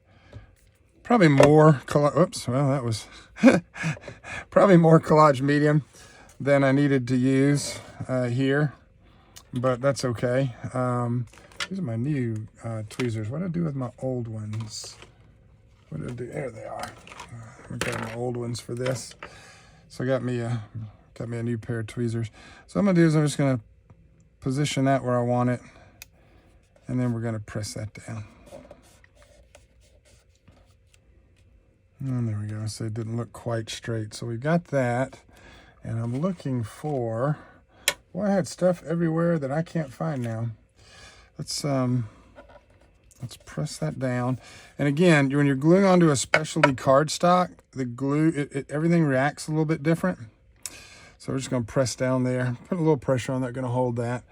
Probably more probably more Collage medium than I needed to use here, but that's okay. These are my new tweezers. What did I do with my old ones? What did I do? There they are. I've got my old ones for this. So I got me a new pair of tweezers. So what I'm gonna do is I'm just gonna position that where I want it, and then we're gonna press that down. And there we go. So it didn't look quite straight. So we've got that, and I'm looking for, I had stuff everywhere that I can't find now. Let's press that down. And again, when you're gluing onto a specialty cardstock, the glue, everything reacts a little bit different. So we're just gonna press down there, put a little pressure on that, gonna hold that.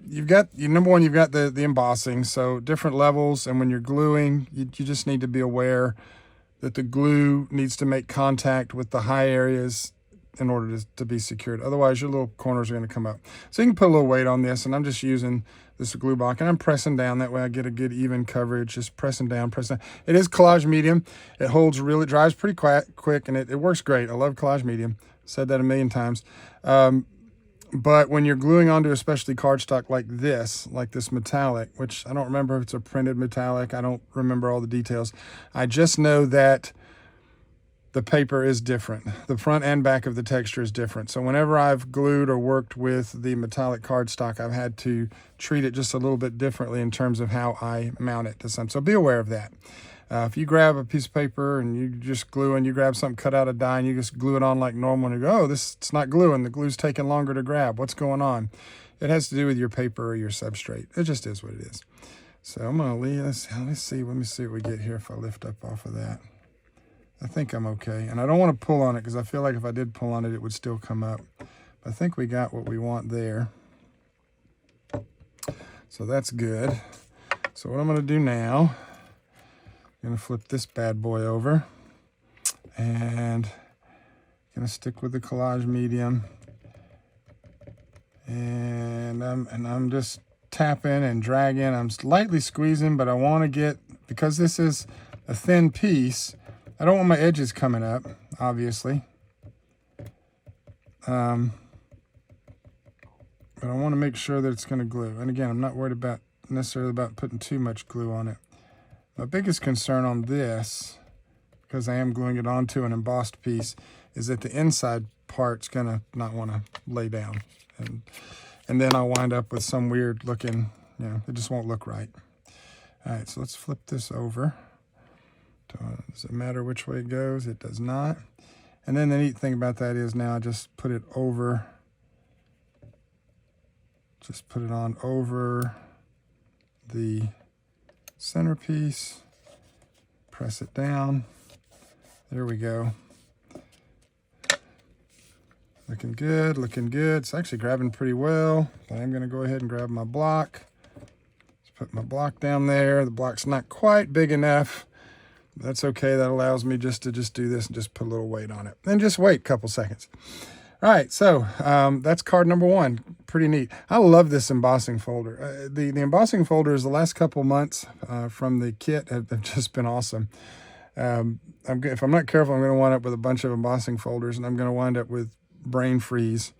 You've got, number one, you've got the embossing, so different levels, and when you're gluing, you just need to be aware that the glue needs to make contact with the high areas in order to be secured. Otherwise, your little corners are gonna come up. So you can put a little weight on this, and I'm just using this glue block, and I'm pressing down. That way I get a good even coverage, just pressing down, pressing down. It is Collage medium. It holds really, dries pretty quick, and it works great. I love Collage medium. Said that a million times. But when you're gluing onto especially cardstock like this metallic, which I don't remember if it's a printed metallic, I don't remember all the details. I just know that the paper is different. The front and back of the texture is different. So whenever I've glued or worked with the metallic cardstock, I've had to treat it just a little bit differently in terms of how I mount it to some. So be aware of that. If you grab a piece of paper and you just glue, and you grab something cut out of die and you just glue it on like normal, and you go, oh, it's not gluing. The glue's taking longer to grab. What's going on? It has to do with your paper or your substrate. It just is what it is. So I'm gonna leave. Let me see what we get here if I lift up off of that. I think I'm okay. And I don't want to pull on it because I feel like if I did pull on it, it would still come up. But I think we got what we want there. So that's good. So what I'm going to do now, I'm going to flip this bad boy over. And I'm going to stick with the collage medium. And I'm just tapping and dragging. I'm lightly squeezing, but I want to get, because this is a thin piece, I don't want my edges coming up, obviously. But I want to make sure that it's going to glue. And again, I'm not worried necessarily about putting too much glue on it. My biggest concern on this, because I am gluing it onto an embossed piece, is that the inside part's going to not want to lay down. And then I'll wind up with some weird looking, it just won't look right. All right, so let's flip this over. Does it matter which way it goes? It does not. And then the neat thing about that is now I just put it over, on over the centerpiece, press it down. There we go. Looking good, looking good. It's actually grabbing pretty well. I'm going to go ahead and grab my block. Just put my block down there. The block's not quite big enough. That's okay. That allows me just to do this and just put a little weight on it. And just wait a couple seconds. All right, so that's card number one. Pretty neat. I love this embossing folder. The embossing folders the last couple months from the kit have just been awesome. If I'm not careful, I'm going to wind up with a bunch of embossing folders, and I'm going to wind up with brain freeze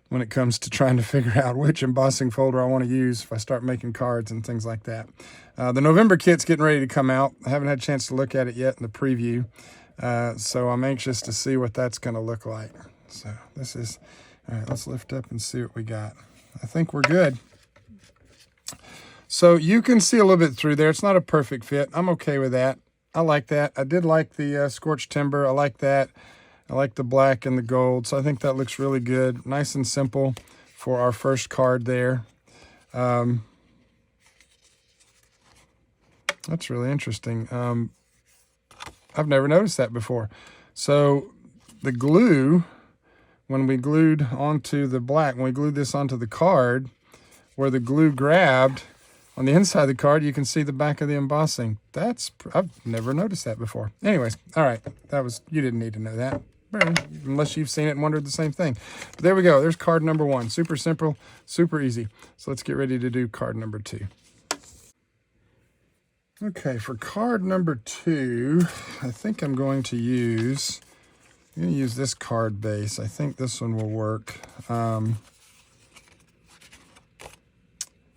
when it comes to trying to figure out which embossing folder I want to use if I start making cards and things like that. The November kit's getting ready to come out. I haven't had a chance to look at it yet in the preview, so I'm anxious to see what that's going to look like. So this is, all right, let's lift up and see what we got. I think we're good. So you can see a little bit through there. It's not a perfect fit. I'm okay with that. I like that. I did like the scorched timber. I like that. I like the black and the gold. So I think that looks really good. Nice and simple for our first card there. That's really interesting. I've never noticed that before. So the glue, when we glued onto the black, when we glued this onto the card, where the glue grabbed on the inside of the card, you can see the back of the embossing. I've never noticed that before. Anyways, all right, you didn't need to know that, unless you've seen it and wondered the same thing. But there we go. There's card number one. Super simple, super easy. So let's get ready to do card number two. Okay, for card number two, I think I'm going to use this card base. I think this one will work. And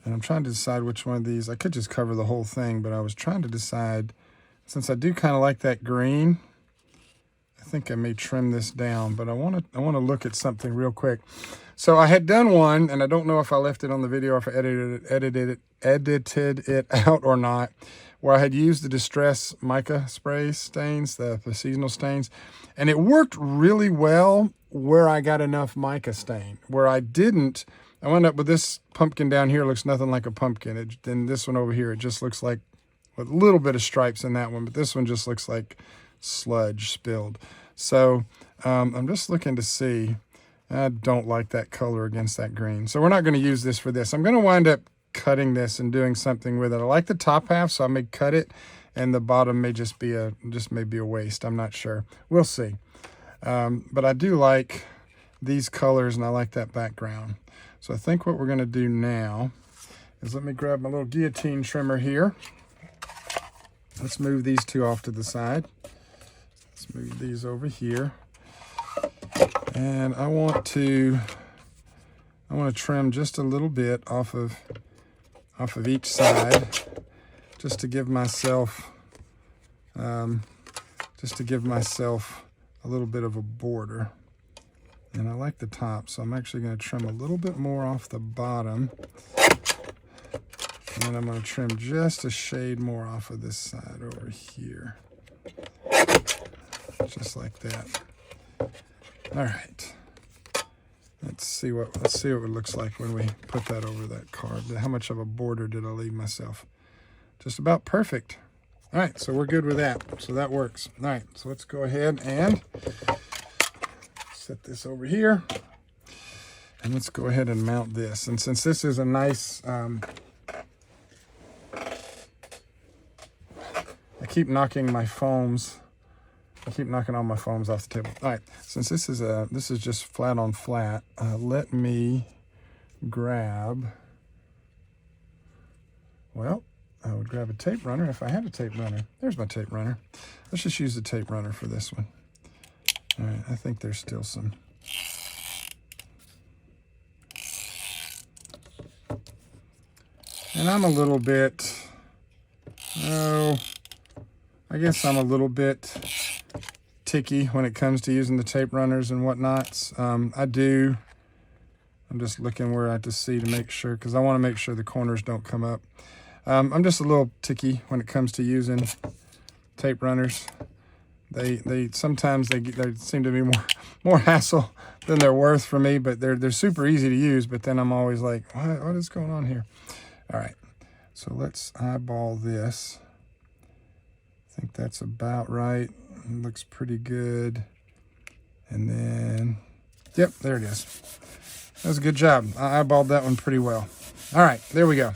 I'm trying to decide which one of these. I could just cover the whole thing, but I was trying to decide, since I do kind of like that green, I think I may trim this down, but I want to look at something real quick. So I had done one, and I don't know if I left it on the video or if I edited it out or not, where I had used the Distress mica spray stains, the seasonal stains, and it worked really well where I got enough mica stain. Where I didn't, I wound up with this pumpkin down here. Looks nothing like a pumpkin. Then this one over here, it just looks like a little bit of stripes in that one, but this one just looks like sludge spilled. So I'm just looking to see. I don't like that color against that green. So we're not going to use this for this. I'm going to wind up cutting this and doing something with it. I like the top half, so I may cut it, and the bottom may just be a waste. I'm not sure. We'll see. But I do like these colors, and I like that background. So I think what we're going to do now is, let me grab my little guillotine trimmer here. Let's move these two off to the side. Let's move these over here. And I want to I want to trim just a little bit off of each side, just to give myself a little bit of a border. And I like the top, so I'm actually going to trim a little bit more off the bottom. And then I'm going to trim just a shade more off of this side over here. Just like that. All right. Let's see what it looks like when we put that over that card. How much of a border did I leave myself? Just about perfect. All right, so we're good with that. So that works. All right, so let's go ahead and set this over here. And let's go ahead and mount this. And since this is a nice, I keep knocking my foams. I keep knocking all my foams off the table. All right, since this is just flat on flat, let me grab, well, I would grab a tape runner if I had a tape runner. There's my tape runner. Let's just use the tape runner for this one. All right, I think there's still some. And I'm a little bit, I guess I'm a little bit ticky when it comes to using the tape runners and whatnots. I'm just looking where I have to see to make sure, because I want to make sure the corners don't come up. I'm just a little ticky when it comes to using tape runners. They sometimes they seem to be more hassle than they're worth for me, but they're super easy to use. But then I'm always like, what is going on here? All right, so let's eyeball this. I think that's about right. It looks pretty good. And then, yep, there it is. That was a good job. I eyeballed that one pretty well. All right, there we go.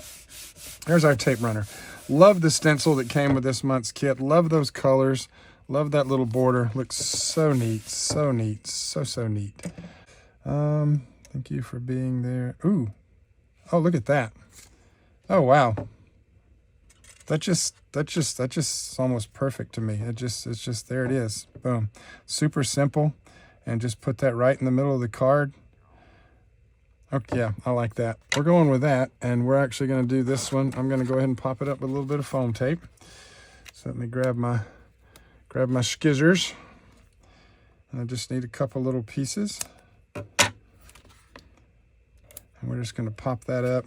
There's our tape runner. Love the stencil that came with this month's kit. Love those colors. Love that little border. Looks so neat, so neat, so neat. Thank you for being there. Ooh, oh, look at that. Oh, wow. That's just almost perfect to me. It's just, there it is. Boom. Super simple. And just put that right in the middle of the card. Okay, yeah, I like that. We're going with that, and we're actually going to do this one. I'm going to go ahead and pop it up with a little bit of foam tape. So let me grab my skizzers. And I just need a couple little pieces. And we're just going to pop that up.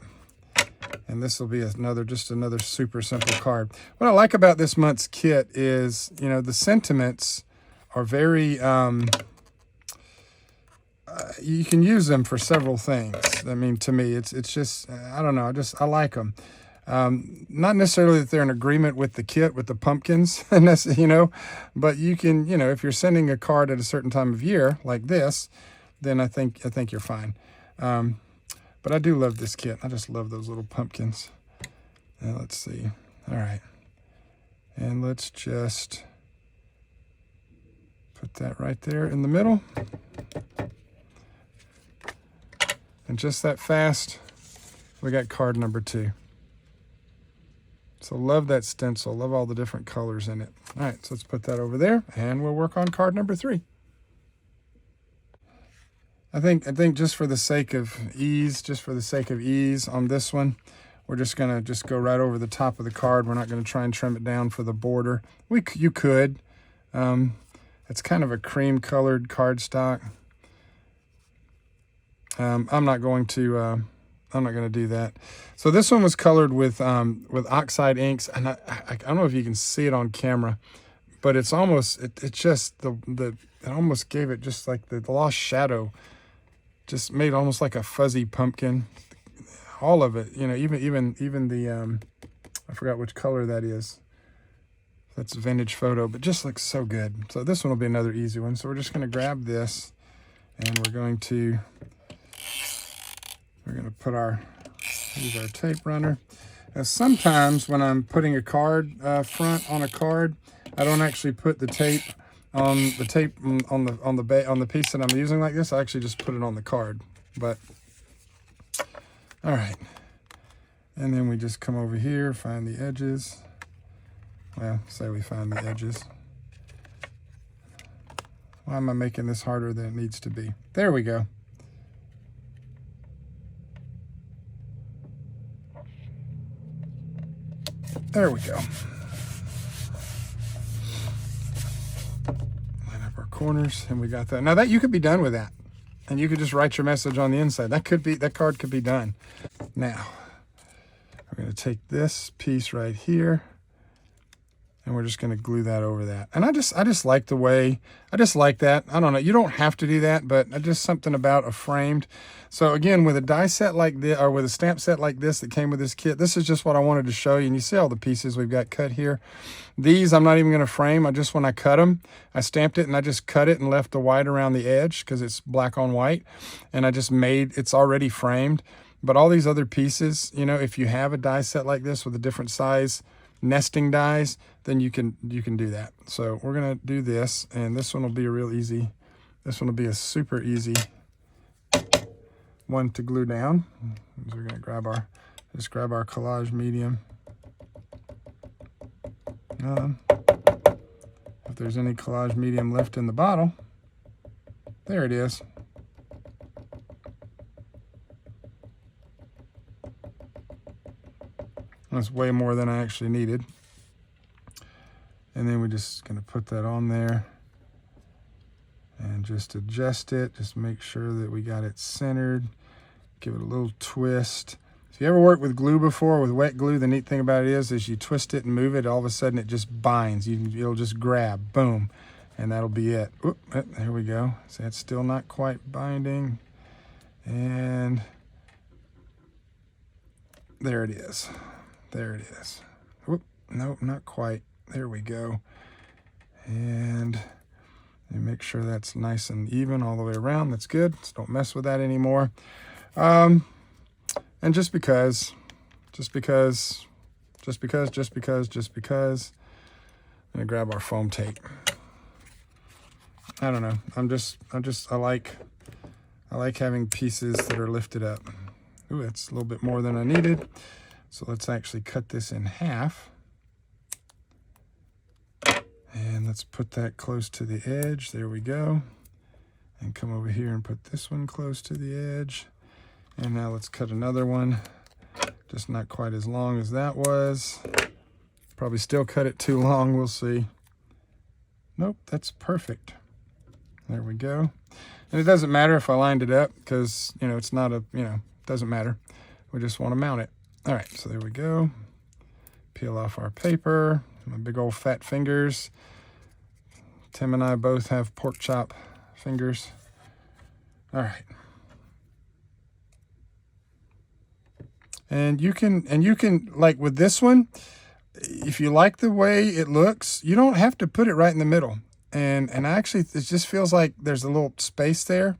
And this will be just another super simple card. What I like about this month's kit is, the sentiments are very, you can use them for several things. I mean, to me, it's just, I don't know, I like them. Not necessarily that they're in agreement with the kit, with the pumpkins, but you can, if you're sending a card at a certain time of year like this, then I think you're fine. But I do love this kit. I just love those little pumpkins. And let's see. All right. And let's just put that right there in the middle. And just that fast, we got card number 2. So love that stencil. Love all the different colors in it. All right, so let's put that over there, and we'll work on card number 3. I think just for the sake of ease on this one, we're just gonna go right over the top of the card. We're not gonna try and trim it down for the border. You could. It's kind of a cream colored cardstock. I'm not going to do that. So this one was colored with oxide inks, and I don't know if you can see it on camera, but it's almost it almost gave it just like the lost shadow. Just made almost like a fuzzy pumpkin. All of it, even the I forgot which color that is. That's a vintage photo, but just looks so good. So this one will be another easy one. So we're just going to grab this, and we're going to use our tape runner. Now, sometimes when I'm putting a card front on a card, I don't actually put the tape on the piece that I'm using like this. I actually just put it on the card. But all right, and then we just come over here, find the edges. Well, say we find the edges. Why am I making this harder than it needs to be? There we go. There we go. Line up our corners, and we got that. Now that you could be done with that, and you could just write your message on the inside. That card could be done. Now, we're going to take this piece right here, and we're just going to glue that over that. And I just like the way, I just like that. I don't know, you don't have to do that, but just something about a framed. So again, with a die set like this, or with a stamp set like this that came with this kit, this is just what I wanted to show you. And you see all the pieces we've got cut here. These I'm not even going to frame. When I cut them, I stamped it and I just cut it and left the white around the edge because it's black on white. And I just made, it's already framed. But all these other pieces, you know, if you have a die set like this with a different size nesting dies, then you can do that. So we're going to do this, and this one will be a real easy, this one will be a super easy one to glue down. So we're going to just grab our Collage medium. If there's any Collage medium left in the bottle, there it is. That's way more than I actually needed. And then we're just going to put that on there and just adjust it. Just make sure that we got it centered. Give it a little twist. If you ever worked with glue before, with wet glue, the neat thing about it is you twist it and move it, all of a sudden it just binds. It'll just grab, boom, and that'll be it. Oop, there we go. See, that's still not quite binding. And there it is. There it is. Whoop, nope, not quite. There we go. And make sure that's nice and even all the way around. That's good. So don't mess with that anymore. And just because, I'm gonna grab our foam tape. I don't know. I like having pieces that are lifted up. Ooh, that's a little bit more than I needed. So let's actually cut this in half. And let's put that close to the edge. There we go. And come over here and put this one close to the edge. And now let's cut another one. Just not quite as long as that was. Probably still cut it too long, we'll see. Nope, that's perfect. There we go. And it doesn't matter if I lined it up because, you know, it's not a, you know, doesn't matter. We just want to mount it. All right, so there we go. Peel off our paper. My big old fat fingers. Tim and I both have pork chop fingers. All right. And you can like with this one, if you like the way it looks, you don't have to put it right in the middle. And actually, it just feels like there's a little space there.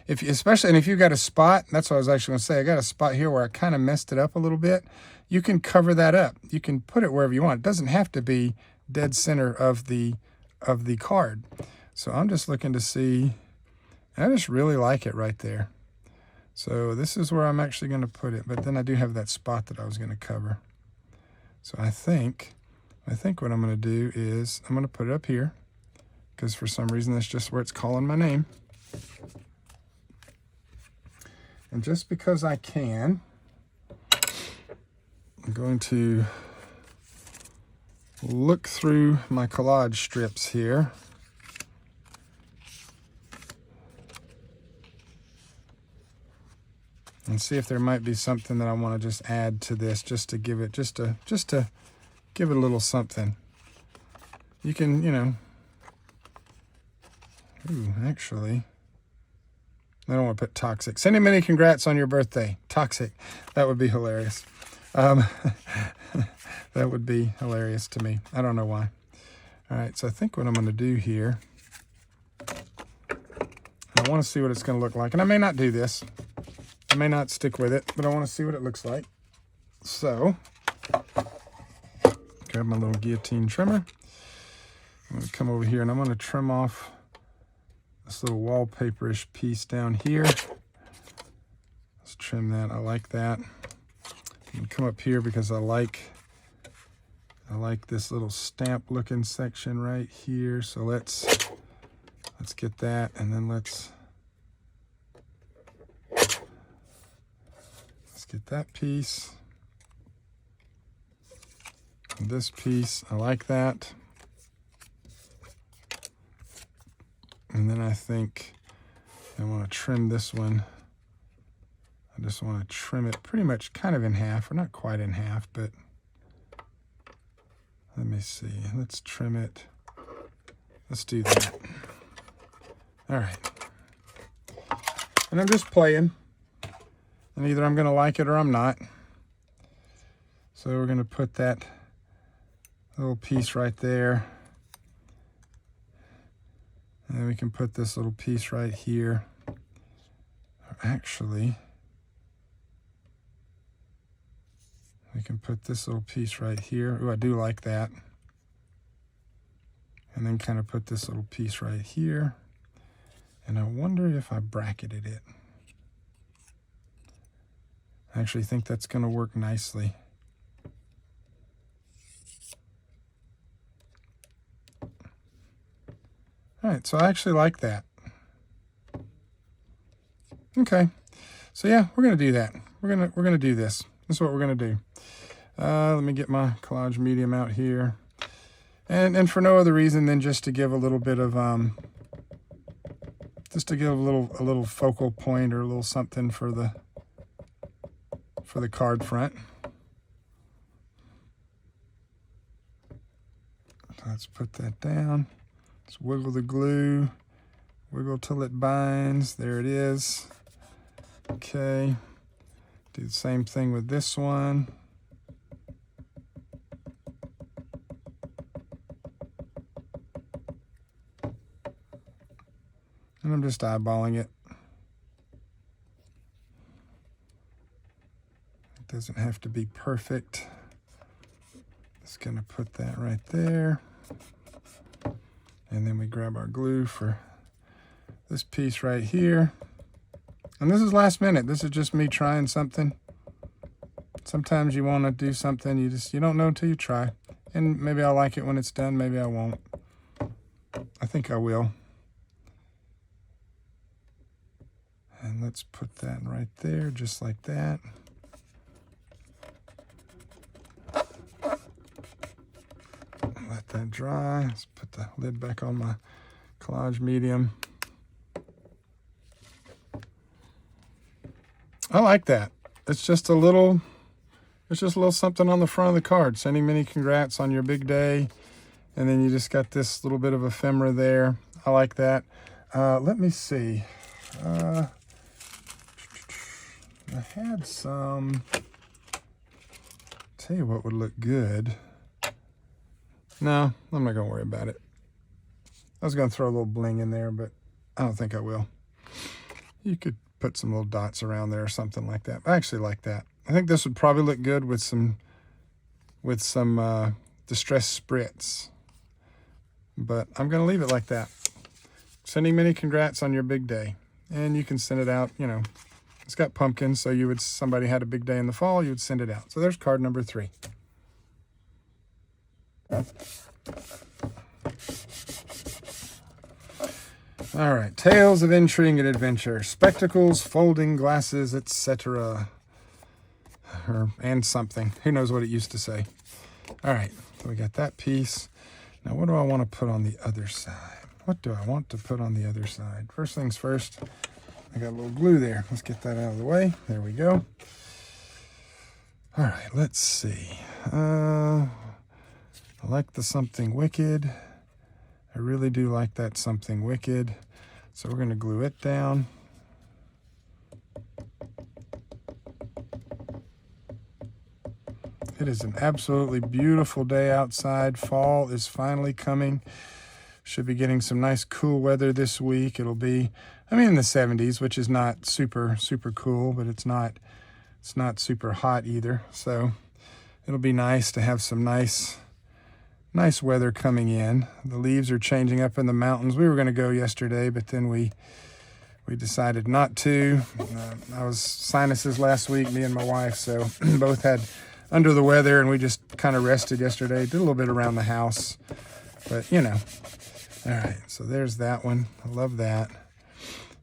Especially if you've got a spot, that's what I was actually going to say. I got a spot here where I kind of messed it up a little bit. You can cover that up. You can put it wherever you want. It doesn't have to be dead center of the card. So I'm just looking to see. I just really like it right there. So this is where I'm actually going to put it. But then I do have that spot that I was going to cover. So I think what I'm going to do is I'm going to put it up here. Because for some reason that's just where it's calling my name. And just because I can, I'm going to look through my collage strips here. And see if there might be something that I want to just add to this, just to give it, just to give it a little something. You can, you know. Ooh, actually, I don't want to put toxic. Send him many congrats on your birthday. Toxic. That would be hilarious. That would be hilarious to me. I don't know why. All right, so I think what I'm going to do here, I want to see what it's going to look like. And I may not do this. I may not stick with it, but I want to see what it looks like. So, grab my little guillotine trimmer. I'm going to come over here and I'm going to trim off this little wallpaper-ish piece down here. Let's trim that. I like that. And come up here because I like this little stamp-looking section right here. So let's get that, and then let's get that piece. This piece, I like that. And then I think I want to trim this one. I just want to trim it pretty much kind of in half, or not quite in half, but let me see. Let's trim it. Let's do that. All right. And I'm just playing. And either I'm going to like it or I'm not. So we're going to put that little piece right there. And then we can put this little piece right here. Or actually, we can put this little piece right here. Oh, I do like that. And then kind of put this little piece right here. And I wonder if I bracketed it. I actually think that's going to work nicely. All right, so I actually like that. Okay, so yeah, we're gonna do that. We're gonna do this. This is what we're gonna do. Let me get my collage medium out here, and for no other reason than just to give a little bit of just to give a little focal point or a little something for the card front. So let's put that down. Let's wiggle the glue, wiggle till it binds. There it is. Okay, do the same thing with this one. And I'm just eyeballing it. It doesn't have to be perfect. Just gonna put that right there. And then we grab our glue for this piece right here. And this is last minute. This is just me trying something. Sometimes you want to do something, you don't know until you try. And maybe I'll like it when it's done, maybe I won't. I think I will. And let's put that right there, just like that. Let that dry. Let's put the lid back on my collage medium. I like that. It's just a little something on the front of the card, sending many congrats on your big day. And then you just got this little bit of ephemera there. I like that. Let me see. I had some, tell you what would look good. No, I'm not gonna worry about it. I was gonna throw a little bling in there, but I don't think I will. You could put some little dots around there or something like that. I actually like that. I think this would probably look good with some distress spritz. But I'm gonna leave it like that. Sending many congrats on your big day. And you can send it out, it's got pumpkins, so somebody had a big day in the fall, you would send it out. So there's card number 3. All right, tales of intrigue and adventure, spectacles, folding glasses, etc. And something. Who knows what it used to say. All right, so we got that piece. Now, what do I want to put on the other side? What do I want to put on the other side? First things first, I got a little glue there. Let's get that out of the way. There we go. All right, let's see. I like the Something Wicked. I really do like that Something Wicked. So we're going to glue it down. It is an absolutely beautiful day outside. Fall is finally coming. Should be getting some nice cool weather this week. It'll be, in the 70s, which is not super, super cool, but it's not super hot either. So it'll be nice to have some nice weather coming in. The leaves are changing up in the mountains. We were going to go yesterday, but then we decided not to. I was sinuses last week, me and my wife, so both had under the weather, and we just kind of rested yesterday. Did a little bit around the house, but All right, so there's that one. I love that.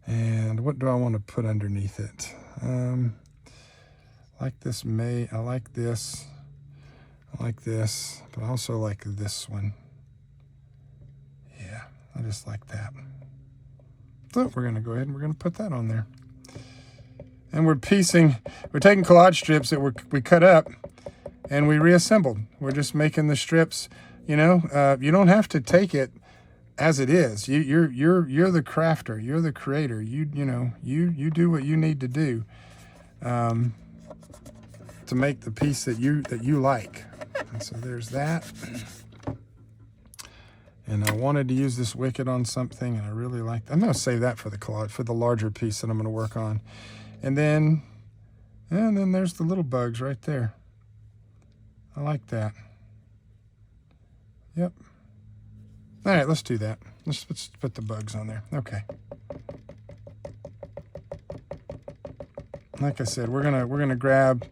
And what do I want to put underneath it? I like this. I like this, but I also like this one. Yeah, I just like that. So we're gonna go ahead and we're gonna put that on there. And we're taking collage strips that we cut up and we reassembled. We're just making the strips, you know, you don't have to take it as it is. You're the crafter, you're the creator. You know, you do what you need to do to make the piece that you like. And so there's that. And I wanted to use this wicked on something, and I really like. I'm gonna save that for the collage, for the larger piece that I'm gonna work on. And then there's the little bugs right there. I like that. Yep. All right, let's do that. Let's put the bugs on there. Okay. Like I said, we're gonna grab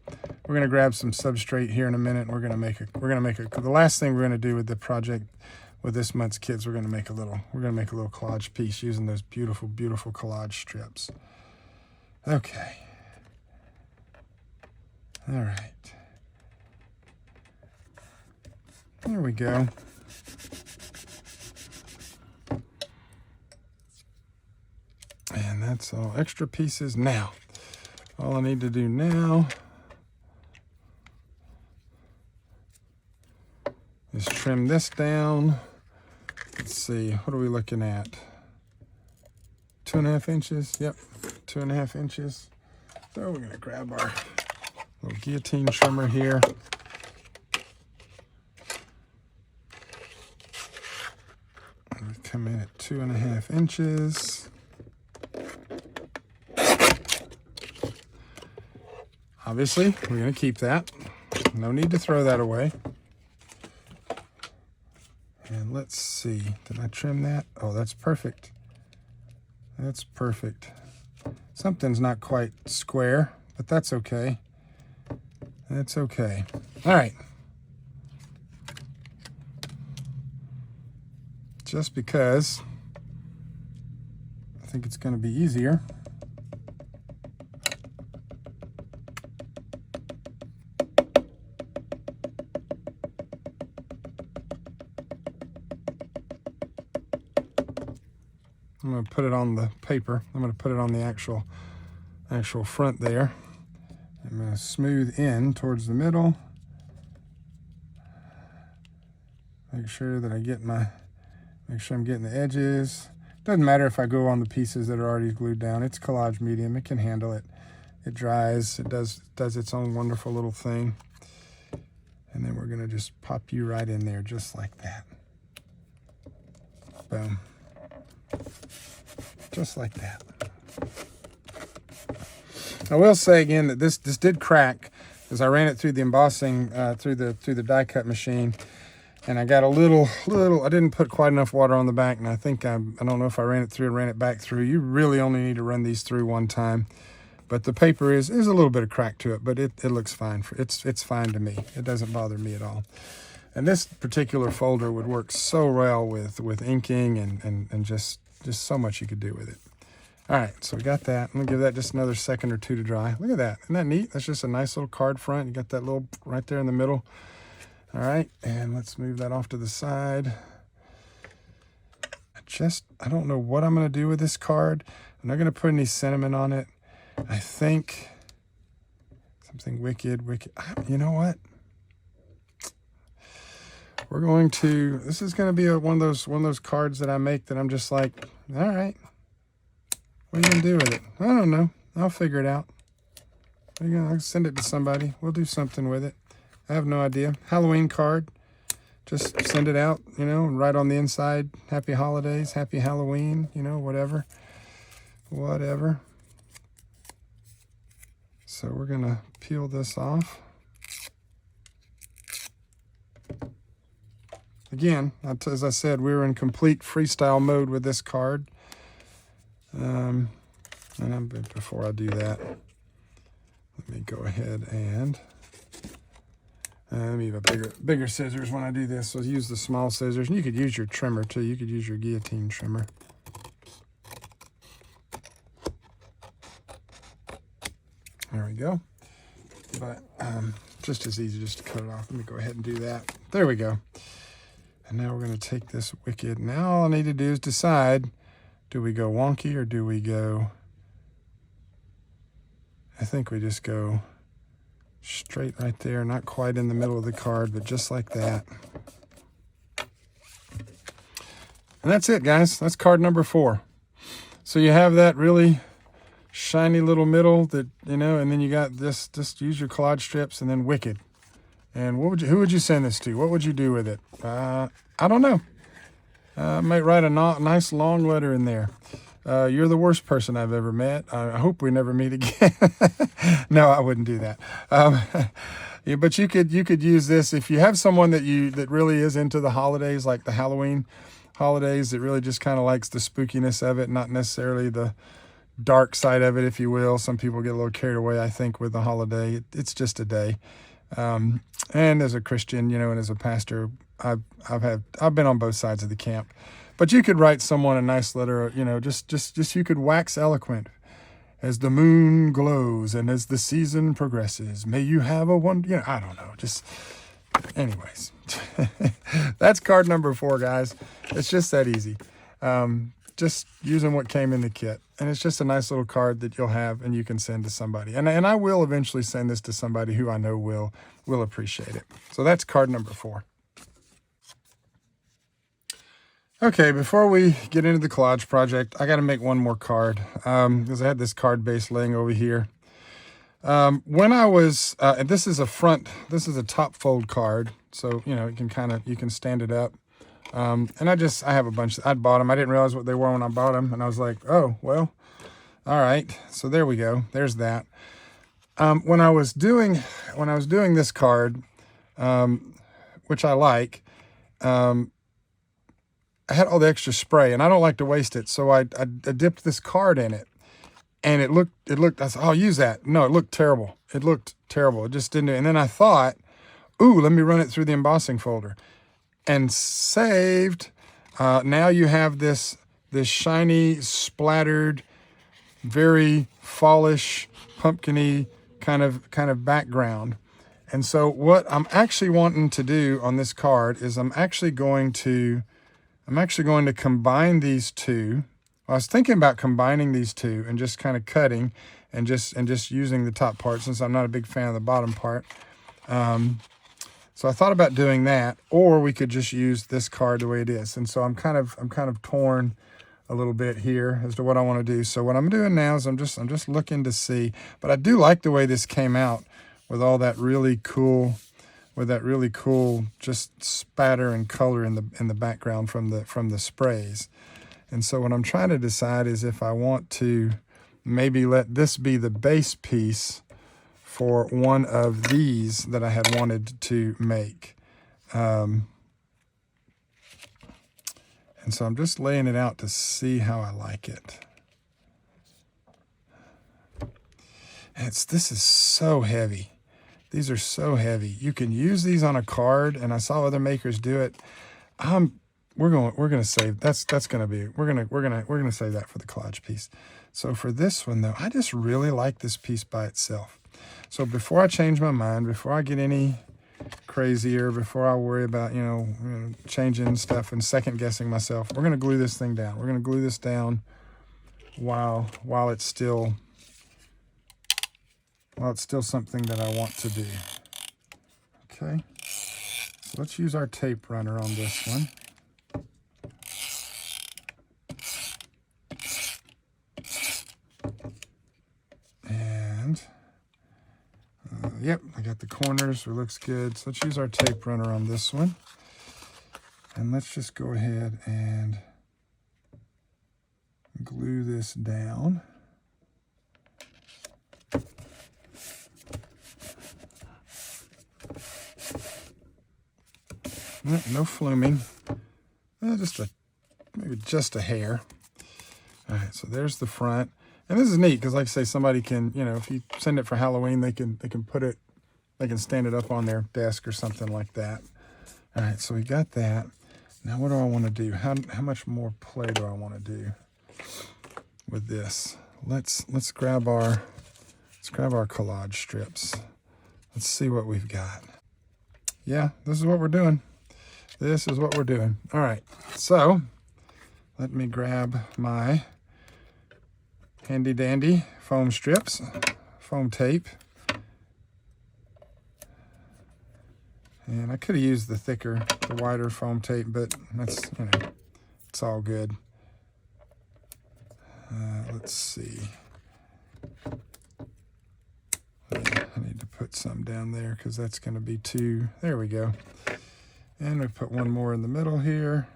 some substrate here in a minute, and we're gonna make the last thing we're gonna do with the project with this month's kids, we're gonna make a little collage piece using those beautiful collage strips. Okay. All right. There we go. And that's all extra pieces. Now, all I need to do now is trim this down. Let's see, what are we looking at? 2.5 inches, yep, 2.5 inches. So we're gonna grab our little guillotine trimmer here. And we come in at 2.5 inches. Obviously, we're gonna keep that. No need to throw that away. And let's see, did I trim that? Oh, that's perfect. That's perfect. Something's not quite square, but that's okay. That's okay. All right. Just because I think it's going to be easier. I'm going to put it on the paper. I'm going to put it on the actual front there. I'm going to smooth in towards the middle. Make sure that make sure I'm getting the edges. Doesn't matter if I go on the pieces that are already glued down. It's collage medium. It can handle it. It dries. It does its own wonderful little thing. And then we're going to just pop you right in there just like that. Boom. Just like that. I will say again that this did crack as I ran it through the embossing through the die cut machine, and I got a little. I didn't put quite enough water on the back, and I think I don't know if I ran it through and ran it back through. You really only need to run these through one time, but the paper is a little bit of crack to it, but it looks fine. It's fine to me. It doesn't bother me at all. And this particular folder would work so well with inking and just so much you could do with it. All right, so we got that. I'm gonna give that just another second or two to dry. Look at that, isn't that neat? That's just a nice little card front. You got that little right there in the middle. All right, and let's move that off to the side. I don't know what I'm gonna do with this card. I'm not gonna put any sentiment on it. I think something wicked. You know what? We're going to, this is going to be one of those cards that I make that I'm just like, all right, what are you going to do with it? I don't know. I'll figure it out. I'll send it to somebody. We'll do something with it. I have no idea. Halloween card. Just send it out, you know, and write on the inside, Happy Holidays, Happy Halloween, you know, whatever. Whatever. So we're going to peel this off. Again, as I said, we were in complete freestyle mode with this card. Before I do that, let me go ahead and let me use bigger scissors when I do this. So use the small scissors, and you could use your trimmer too. You could use your guillotine trimmer. There we go. But just as easy just to cut it off. Let me go ahead and do that. There we go. And now we're going to take this wicked. Now all I need to do is decide, do we go wonky or do we go, I think we just go straight right there, not quite in the middle of the card, but just like that. And that's it, guys. That's card number 4. So you have that really shiny little middle that, you know, and then you got this, just use your collage strips and then wicked. And who would you send this to? What would you do with it? I don't know. I might write a nice long letter in there. You're the worst person I've ever met. I hope we never meet again. No, I wouldn't do that. Yeah, but you could use this if you have someone that really is into the holidays, like the Halloween holidays, that really just kind of likes the spookiness of it, not necessarily the dark side of it, if you will. Some people get a little carried away, I think, with the holiday. It's just a day. And as a Christian, you know, and as a pastor, I've been on both sides of the camp. But you could write someone a nice letter, you know, just you could wax eloquent. As the moon glows and as the season progresses, may you have a one, you know, I don't know, just, anyways. That's card number 4, guys. It's just that easy. Just using what came in the kit. And it's just a nice little card that you'll have and you can send to somebody. And I will eventually send this to somebody who I know will appreciate it. So that's card number 4. Okay, before we get into the collage project, I got to make one more card because I had this card base laying over here. When I was, and this is a top fold card. So, you know, you can stand it up. And I have a bunch, I'd bought them. I didn't realize what they were when I bought them. And I was like, oh, well, all right. So there we go. There's that. When I was doing this card, which I like, I had all the extra spray and I don't like to waste it. So I dipped this card in it and it looked, I said, oh, I'll use that. No, it looked terrible. It looked terrible. It just didn't. And then I thought, ooh, let me run it through the embossing folder. And saved. Now you have this shiny, splattered, very fallish, pumpkin-y kind of background. And so what I'm actually wanting to do on this card is I'm actually going to combine these two. I was thinking about combining these two and just kind of cutting and just using the top part since I'm not a big fan of the bottom part. So I thought about doing that, or we could just use this card the way it is. And so I'm kind of torn a little bit here as to what I want to do. So what I'm doing now is I'm just looking to see, but I do like the way this came out with all that really cool, just spatter and color in the background from the sprays. And so what I'm trying to decide is if I want to maybe let this be the base piece for one of these that I had wanted to make. And so I'm just laying it out to see how I like it. This is so heavy. These are so heavy. You can use these on a card, and I saw other makers do it. We're gonna save we're gonna save that for the collage piece. So for this one though, I just really like this piece by itself. So before I change my mind, before I get any crazier, before I worry about, you know, changing stuff and second guessing myself, we're going to glue this thing down. We're going to glue this down while it's still something that I want to do. Okay. So let's use our tape runner on this one. And yep, I got the corners. It looks good. So let's use our tape runner on this one. And let's just go ahead and glue this down. No fluming. Maybe just a hair. All right, so there's the front. And this is neat because, like I say, somebody can, you know, if you send it for Halloween, they can stand it up on their desk or something like that. All right, so we got that. Now, what do I want to do? How much more play do I want to do with this? Let's grab our collage strips. Let's see what we've got. Yeah, this is what we're doing. This is what we're doing. All right, so let me grab my handy dandy foam strips, foam tape. And I could have used the thicker, the wider foam tape, but that's, you know, it's all good. Let's see. Yeah, I need to put some down there because that's going to be too, there we go. And we put one more in the middle here.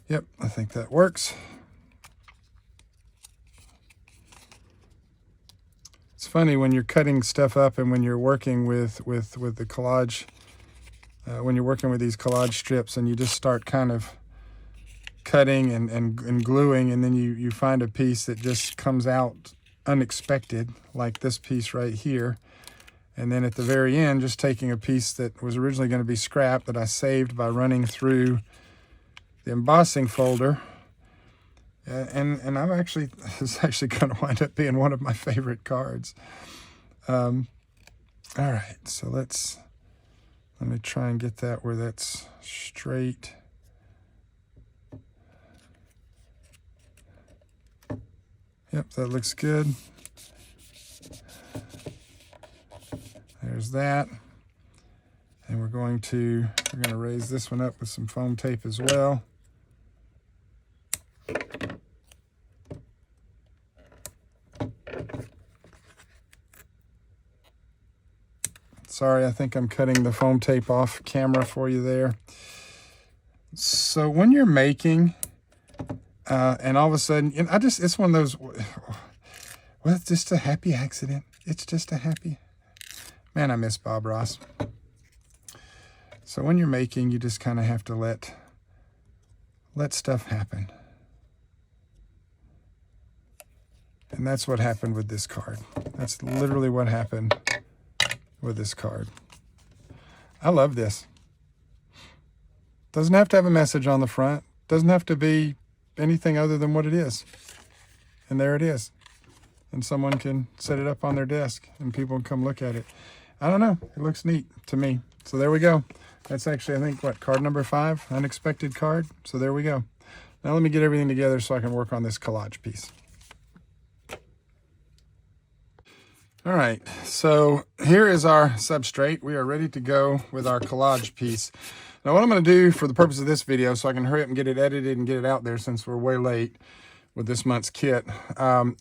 Yep, I think that works. It's funny when you're cutting stuff up and when you're working with the collage, when you're working with these collage strips and you just start kind of cutting and gluing, and then you find a piece that just comes out unexpected, like this piece right here. And then at the very end, just taking a piece that was originally going to be scrap that I saved by running through the embossing folder. And I'm actually, this is actually going to wind up being one of my favorite cards. All right, so let me try and get that where that's straight. Yep, that looks good. There's that. And we're going to raise this one up with some foam tape as well. Sorry, I think I'm cutting the foam tape off camera for you there. So when you're making, and all of a sudden, you know, it's one of those, well, it's just a happy accident. It's just a happy, man, I miss Bob Ross. So when you're making, you just kind of have to let stuff happen. And that's what happened with this card. That's literally what happened with this card. I love this. Doesn't have to have a message on the front. Doesn't have to be anything other than what it is. And there it is. And someone can set it up on their desk and people can come look at it. I don't know. It looks neat to me. So there we go. That's actually, I think, what, card number 5? Unexpected card. So there we go. Now let me get everything together so I can work on this collage piece. All right, so here is our substrate. We are ready to go with our collage piece. Now what I'm going to do for the purpose of this video, so I can hurry up and get it edited and get it out there since we're way late with this month's kit,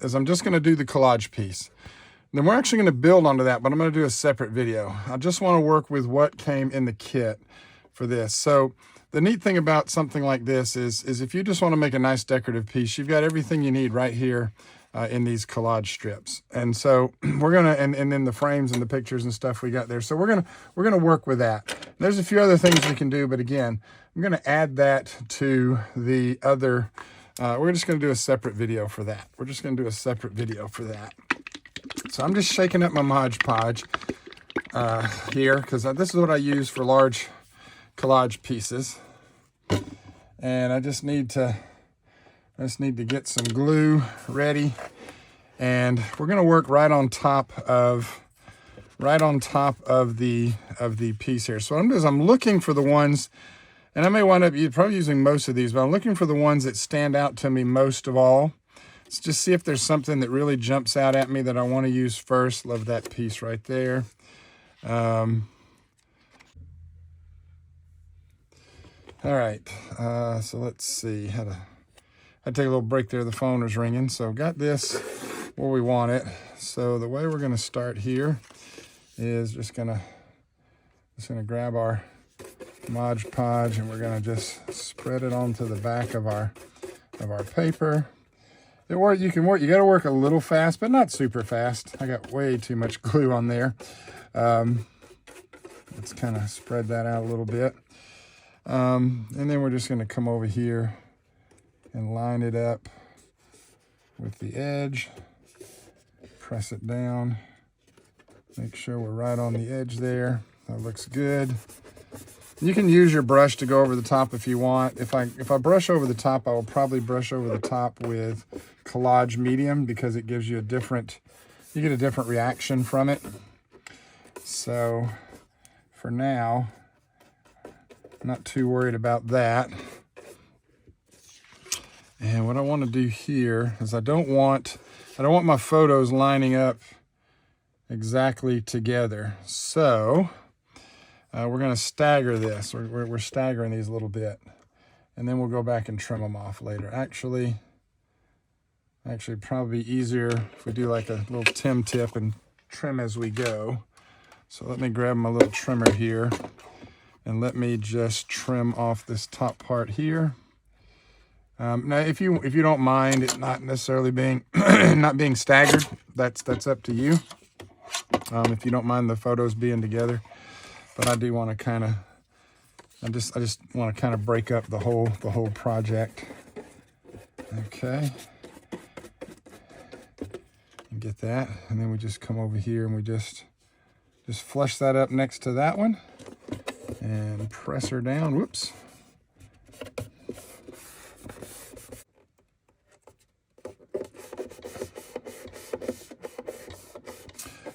is I'm just going to do the collage piece. Then we're actually going to build onto that, but I'm going to do a separate video. I just want to work with what came in the kit for this. So the neat thing about something like this is if you just want to make a nice decorative piece, you've got everything you need right here in these collage strips. And so we're gonna, and then the frames and the pictures and stuff we got there. So we're gonna work with that. There's a few other things we can do, but again, I'm gonna add that to the other. We're just gonna do a separate video for that. We're just gonna do a separate video for that. So I'm just shaking up my Mod Podge here because this is what I use for large collage pieces. And I just need to get some glue ready, and we're going to work right on top of the piece here. So what I'm doing is I'm looking for the ones, and I may wind up probably using most of these, but I'm looking for the ones that stand out to me most of all. Let's just see if there's something that really jumps out at me that I want to use first. Love that piece right there. All right, so let's see how to. I take a little break there. The phone was ringing, so got this where we want it. So the way we're going to start here is just gonna grab our Mod Podge and we're going to just spread it onto the back of our paper. You can work. You got to work a little fast, but not super fast. I got way too much glue on there. Let's kind of spread that out a little bit, and then we're just going to come over here and line it up with the edge, press it down, make sure we're right on the edge there. That looks good. You can use your brush to go over the top if you want. If I brush over the top, I will probably brush over the top with Collage Medium because it gives you a different you get a different reaction from it. So for now, I'm not too worried about that. And what I want to do here is I don't want my photos lining up exactly together. So we're going to stagger this. We're staggering these a little bit. And then we'll go back and trim them off later. Actually probably easier if we do like a little Tim tip and trim as we go. So let me grab my little trimmer here and let me just trim off this top part here. Now, if you don't mind it not necessarily being not being staggered, that's up to you. If you don't mind the photos being together, but I do want to kind of, I just want to kind of break up the whole project. Okay, and get that, and then we just come over here and we just flush that up next to that one, and press her down. Whoops.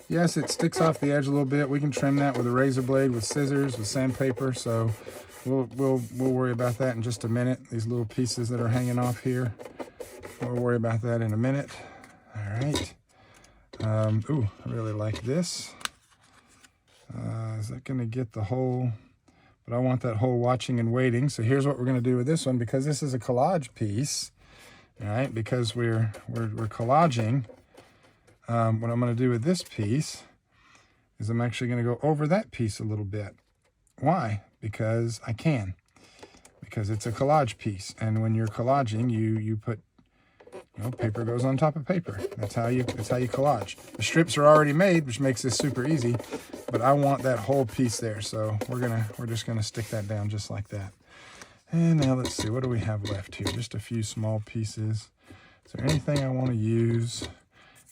Yes, it sticks off the edge a little bit. We can trim that with a razor blade, with scissors, with sandpaper. So we'll worry about that in just a minute. These little pieces that are hanging off here, we'll worry about that in a minute. All right. Ooh, I really like this. Is that going to get the whole? But I want that whole watching and waiting. So here's what we're going to do with this one, because this is a collage piece. All right, because we're collaging. What I'm going to do with this piece is I'm actually going to go over that piece a little bit. Why? Because I can. Because it's a collage piece, and when you're collaging, you put, paper goes on top of paper. That's how you collage. The strips are already made, which makes this super easy. But I want that whole piece there, so we're just gonna stick that down just like that. And now let's see, what do we have left here? Just a few small pieces. Is there anything I want to use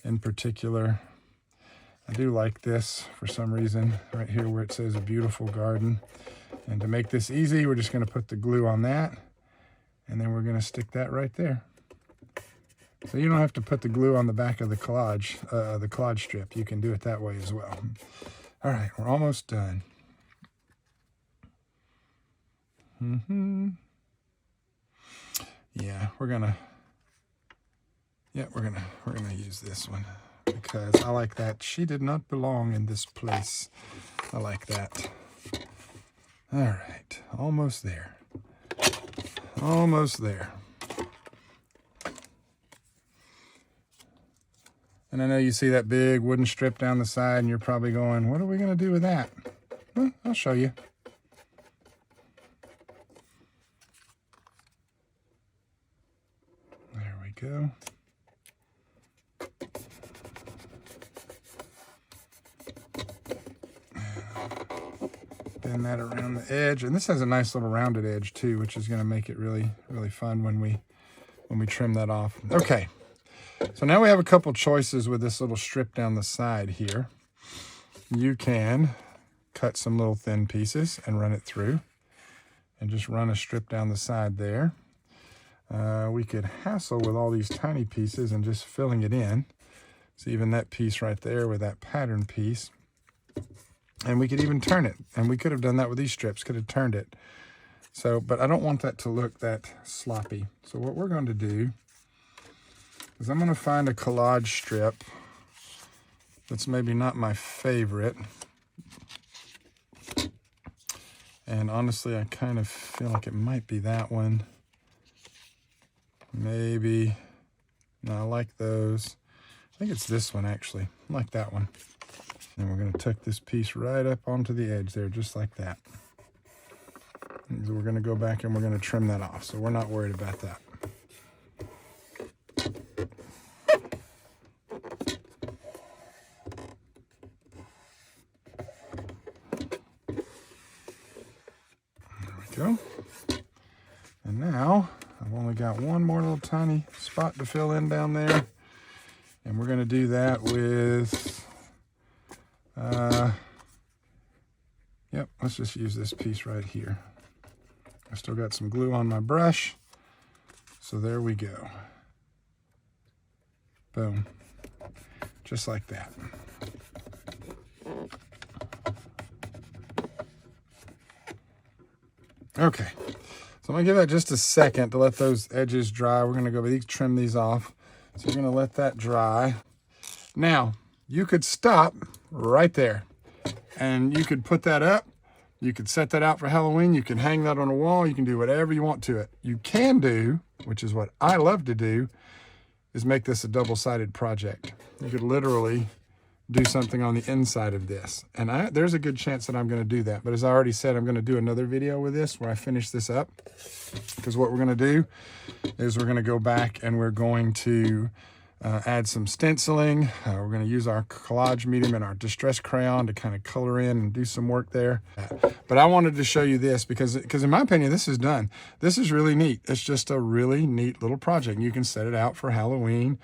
in particular? I do like this for some reason right here where it says a beautiful garden. And to make this easy, we're just going to put the glue on that, and then we're going to stick that right there. So you don't have to put the glue on the back of the collage strip. You can do it that way as well. All right, we're almost done. Yeah, we're gonna use this one because I like that. She did not belong in this place. I like that. All right, almost there. Almost there. And I know you see that big wooden strip down the side, and you're probably going, what are we going to do with that? Well, I'll show you. There we go. Bend that around the edge. And this has a nice little rounded edge too, which is going to make it really, really fun when we trim that off. Okay. So now we have a couple choices with this little strip down the side here. You can cut some little thin pieces and run it through and just run a strip down the side there. We could hassle with all these tiny pieces and just filling it in. So even that piece right there with that pattern piece. And we could even turn it. And we could have done that with these strips, could have turned it. So, but I don't want that to look that sloppy. So what we're going to do is I'm going to find a collage strip that's maybe not my favorite. And honestly, I kind of feel like it might be that one. Maybe. No, I like those. I think it's this one, actually. I like that one. And we're going to tuck this piece right up onto the edge there, just like that. And so we're going to go back and we're going to trim that off. So we're not worried about that. Go. And now I've only got one more little tiny spot to fill in down there, and we're going to do that with let's just use this piece right here. I still got some glue on my brush, so there we go. Boom. just like that. Okay, so I'm gonna give that just a second to let those edges dry. We're gonna go trim these off. So you're gonna let that dry. Now, you could stop right there and you could put that up. You could set that out for Halloween. You can hang that on a wall. You can do whatever you want to it. You can do, which is what I love to do, is make this a double-sided project. You could literally do something on the inside of this. And there's a good chance that I'm gonna do that. But as I already said, I'm gonna do another video with this where I finish this up. Because what we're gonna do is we're gonna go back and we're going to add some stenciling. We're going to use our collage medium and our distress crayon to kind of color in and do some work there. But I wanted to show you this because in my opinion, this is done. This is really neat. It's just a really neat little project. You can set it out for Halloween,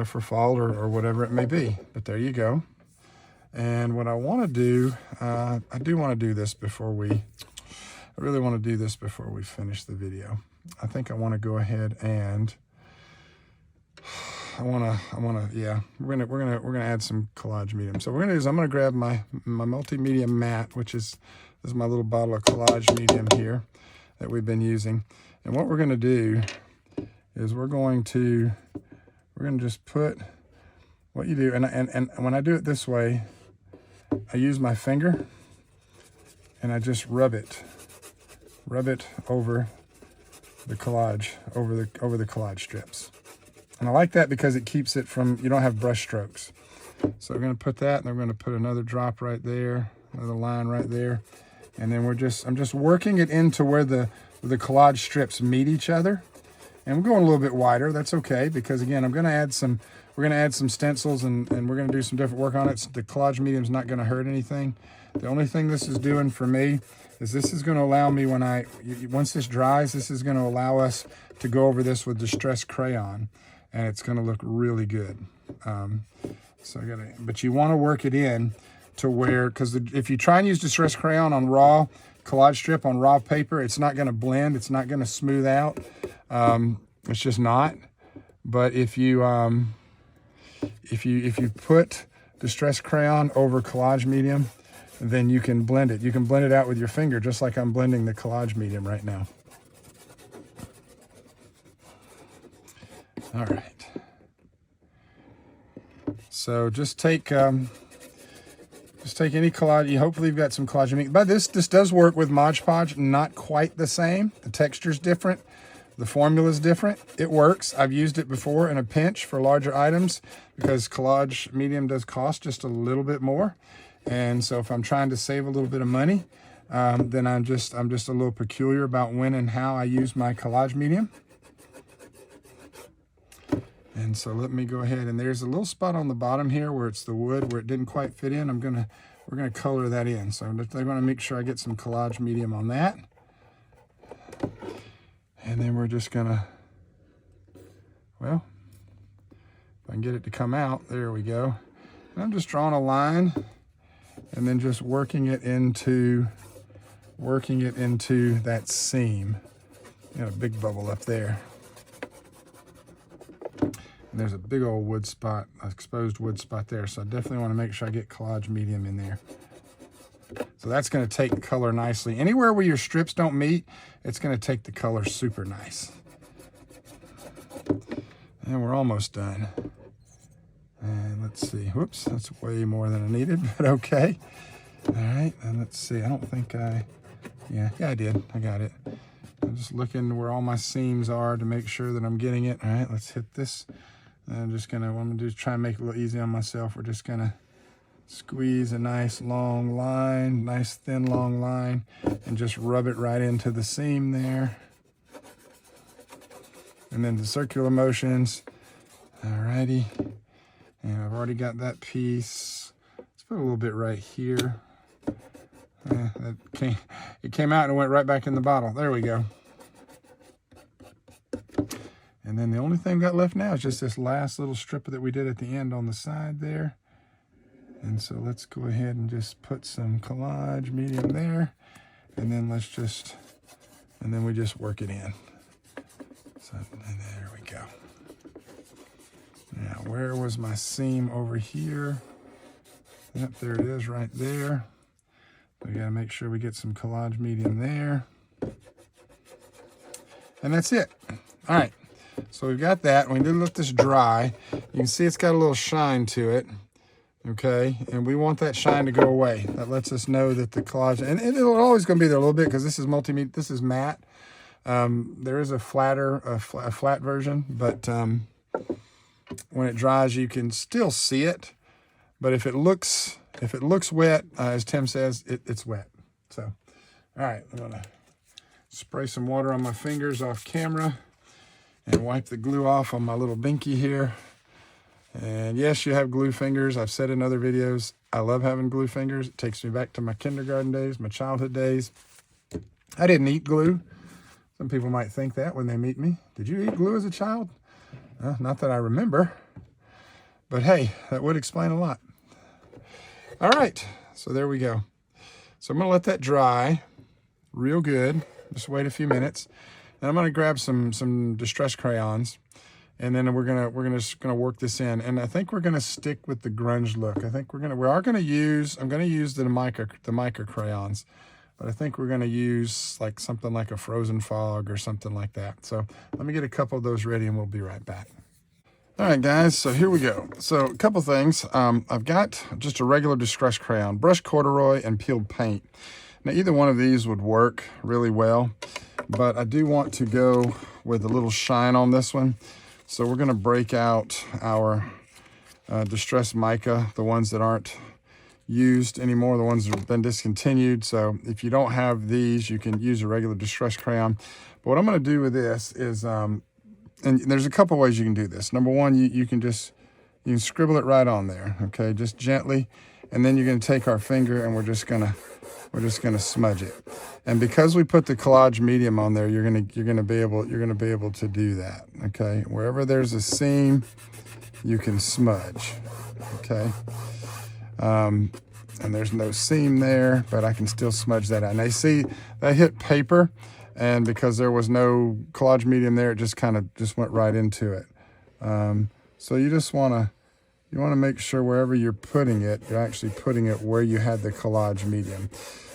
for fall, or whatever it may be. But there you go. And what I want to do, I do want to do this before I really want to do this before we finish the video. I think I want to go ahead and yeah, we're gonna add some collage medium. So I'm gonna grab my multimedia matte, which is this is my little bottle of collage medium here that we've been using. And what we're gonna do is we're gonna just put what you do, and when I do it this way, I use my finger and I just rub it over the collage, over the collage strips. And I like that because it keeps it from, you don't have brush strokes. So we're gonna put that, and then we're gonna put another drop right there, another line right there. And then I'm just working it into where the collage strips meet each other. And we're going a little bit wider, that's okay, because again, we're gonna add some stencils and we're gonna do some different work on it. So the collage medium's not gonna hurt anything. The only thing this is doing for me is this is gonna allow me once this dries, this is gonna allow us to go over this with distress crayon. And it's going to look really good. But you want to work it in to where, because if you try and use distress crayon on raw collage strip on raw paper, it's not going to blend. It's not going to smooth out. It's just not. But if you put distress crayon over collage medium, then you can blend it. You can blend it out with your finger, just like I'm blending the collage medium right now. All right. So just take any collage. Hopefully you've got some collage medium. But this does work with Mod Podge. Not quite the same. The texture's different. The formula's different. It works. I've used it before in a pinch for larger items because collage medium does cost just a little bit more. And so if I'm trying to save a little bit of money, then I'm just a little peculiar about when and how I use my collage medium. And so let me go ahead, and there's a little spot on the bottom here where it's the wood, where it didn't quite fit in. We're gonna color that in. So I'm gonna make sure I get some collage medium on that. And then we're just gonna, well, if I can get it to come out, there we go. And I'm just drawing a line and then just working it into that seam. Got a big bubble up there. And there's a big old wood spot, exposed wood spot there. So I definitely want to make sure I get collage medium in there. So that's going to take color nicely. Anywhere where your strips don't meet, it's going to take the color super nice. And we're almost done. And let's see. Whoops, that's way more than I needed, but okay. All right, and let's see. I don't think yeah, I did. I got it. I'm just looking where all my seams are to make sure that I'm getting it. All right, let's hit this. And what I'm gonna do is try and make it a little easy on myself. We're just gonna squeeze a nice long line, nice thin long line, and just rub it right into the seam there. And then the circular motions. All righty. And I've already got that piece. Let's put a little bit right here. It came out and went right back in the bottle. There we go. And then the only thing we got left now is just this last little strip that we did at the end on the side there. And so let's go ahead and just put some collage medium there. And then we just work it in. So and there we go. Now where was my seam over here? Yep, there it is right there. We gotta make sure we get some collage medium there. And that's it. All right, so we've got that. We need to let this dry. You can see it's got a little shine to it, okay? And we want that shine to go away. That lets us know that the collage, and it'll always gonna be there a little bit because this is multimedia, this is matte. There is a flat version, but when it dries, you can still see it. But if it looks wet, as Tim says, it's wet. So, all right, I'm gonna spray some water on my fingers off camera and wipe the glue off on my little binky here. And yes, you have glue fingers. I've said in other videos, I love having glue fingers. It takes me back to my kindergarten days, my childhood days. I didn't eat glue. Some people might think that when they meet me. Did you eat glue as a child? Not that I remember. But hey, that would explain a lot. All right, so there we go. So I'm gonna let that dry real good. Just wait a few minutes. And I'm gonna grab some distress crayons, and then we're just gonna work this in. And I think we're gonna stick with the grunge look. I think I'm gonna use the mica crayons, but I think we're gonna use like something like a frozen fog or something like that. So let me get a couple of those ready and we'll be right back. All right, guys, so here we go. So a couple things. I've got just a regular distress crayon, brushed corduroy, and peeled paint. Now, either one of these would work really well, but I do want to go with a little shine on this one. So we're gonna break out our distress mica, the ones that aren't used anymore, the ones that have been discontinued. So if you don't have these, you can use a regular distress crayon. But what I'm gonna do with this is, and there's a couple ways you can do this. Number one, you can scribble it right on there, okay, just gently, and then you're gonna take our finger and we're just gonna smudge it. And because we put the collage medium on there, you're gonna be able to do that, okay. Wherever there's a seam, you can smudge, okay. And there's no seam there, but I can still smudge that out. And I see that hit paper. And because there was no collage medium there, it just went right into it. So you want to make sure wherever you're putting it, you're actually putting it where you had the collage medium.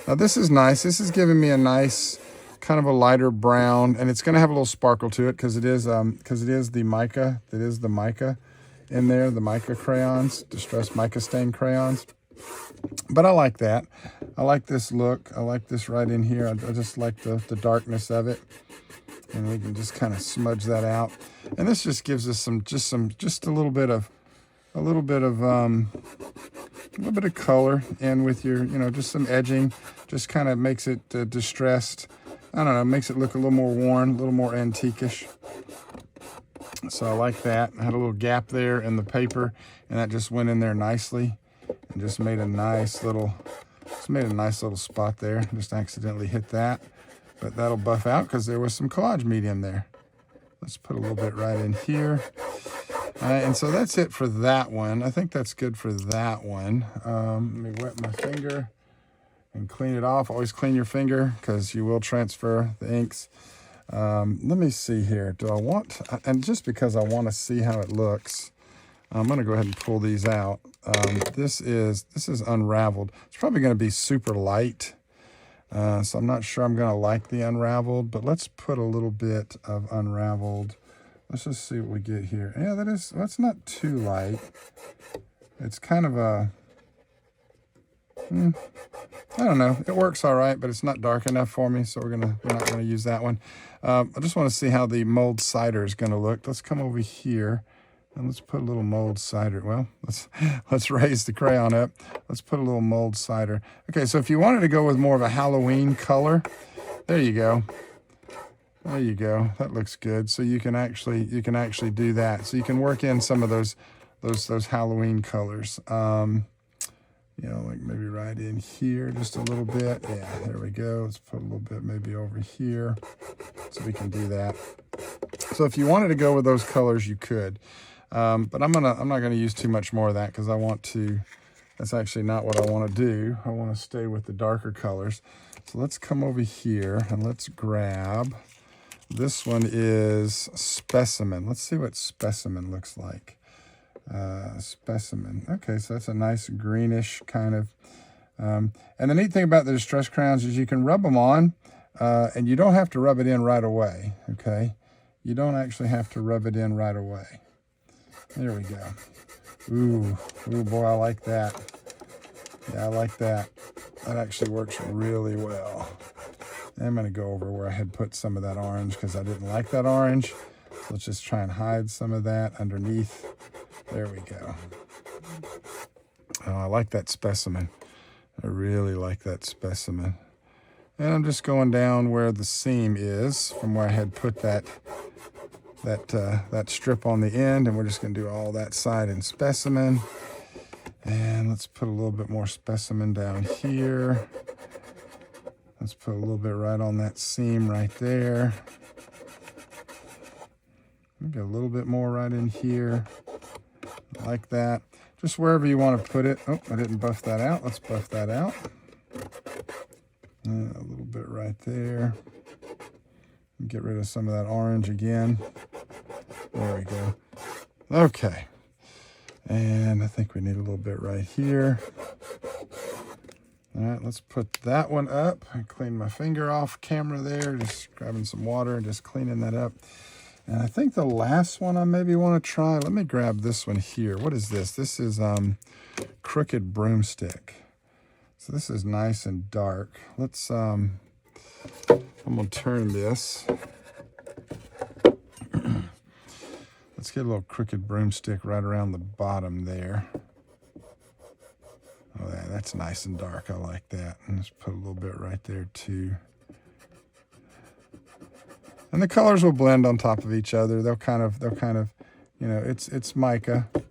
Now this is nice. This is giving me a nice kind of a lighter brown, and it's going to have a little sparkle to it because it is the mica. That is the mica in there, the mica crayons, distressed mica stain crayons. But I like that. I like this look. I like this right in here. I just like the darkness of it. And we can just kind of smudge that out. And this just gives us just a little bit of color in with your, just some edging. Just kind of makes it distressed. I don't know, makes it look a little more worn, a little more antique-ish. So I like that. I had a little gap there in the paper, and that just went in there nicely. And just made a nice little spot there. Just accidentally hit that, but that'll buff out because there was some collage medium there. Let's put a little bit right in here. And so that's it for that one. I think that's good for that one. Let me wet my finger and clean it off. Always clean your finger because you will transfer the inks. Let me see here. Do I want, and just because I want to see how it looks, I'm going to go ahead and pull these out. This is unraveled. It's probably going to be super light. So I'm not sure I'm going to like the unraveled, but let's put a little bit of unraveled. Let's just see what we get here. Yeah, that's not too light. It's kind of a, I don't know. It works all right, but it's not dark enough for me, so we're not going to use that one. I just want to see how the mold cider is going to look. Let's come over here. And let's put a little mold cider. Well, let's raise the crayon up. Let's put a little mold cider. Okay, so if you wanted to go with more of a Halloween color, there you go. There you go. That looks good. So you can actually do that. So you can work in some of those Halloween colors. Like maybe right in here just a little bit. Yeah, there we go. Let's put a little bit maybe over here so we can do that. So if you wanted to go with those colors, you could. But I'm not gonna use too much more of that because that's actually not what I want to do. I want to stay with the darker colors. So let's come over here and let's grab, this one is Specimen. Let's see what Specimen looks like. specimen. Okay, so that's a nice greenish kind of. And the neat thing about the distress crayons is you can rub them on, and you don't have to rub it in right away, okay? You don't actually have to rub it in right away. There we go. Ooh, boy, I like that. Yeah, I like that. That actually works really well. I'm going to go over where I had put some of that orange because I didn't like that orange. So let's just try and hide some of that underneath. There we go. Oh, I like that specimen. I really like that specimen. And I'm just going down where the seam is from where I had put that strip on the end, and we're just going to do all that side in specimen. And let's put a little bit more specimen down here. Let's put a little bit right on that seam right there. Maybe a little bit more right in here, like that. Just wherever you want to put it. Oh, I didn't buff that out. Let's buff that out. And a little bit right there. Get rid of some of that orange again. There we go. Okay. And I think we need a little bit right here. All right, let's put that one up. I cleaned my finger off camera there, just grabbing some water and just cleaning that up. And I think the last one I maybe want to try, let me grab this one here. What is this? This is Crooked Broomstick. So this is nice and dark. Let's, I'm gonna turn this. Let's get a little Crooked Broomstick right around the bottom there. Oh, yeah, that's nice and dark. I like that. And let's put a little bit right there too. And the colors will blend on top of each other. They'll kind of, you know, it's mica. And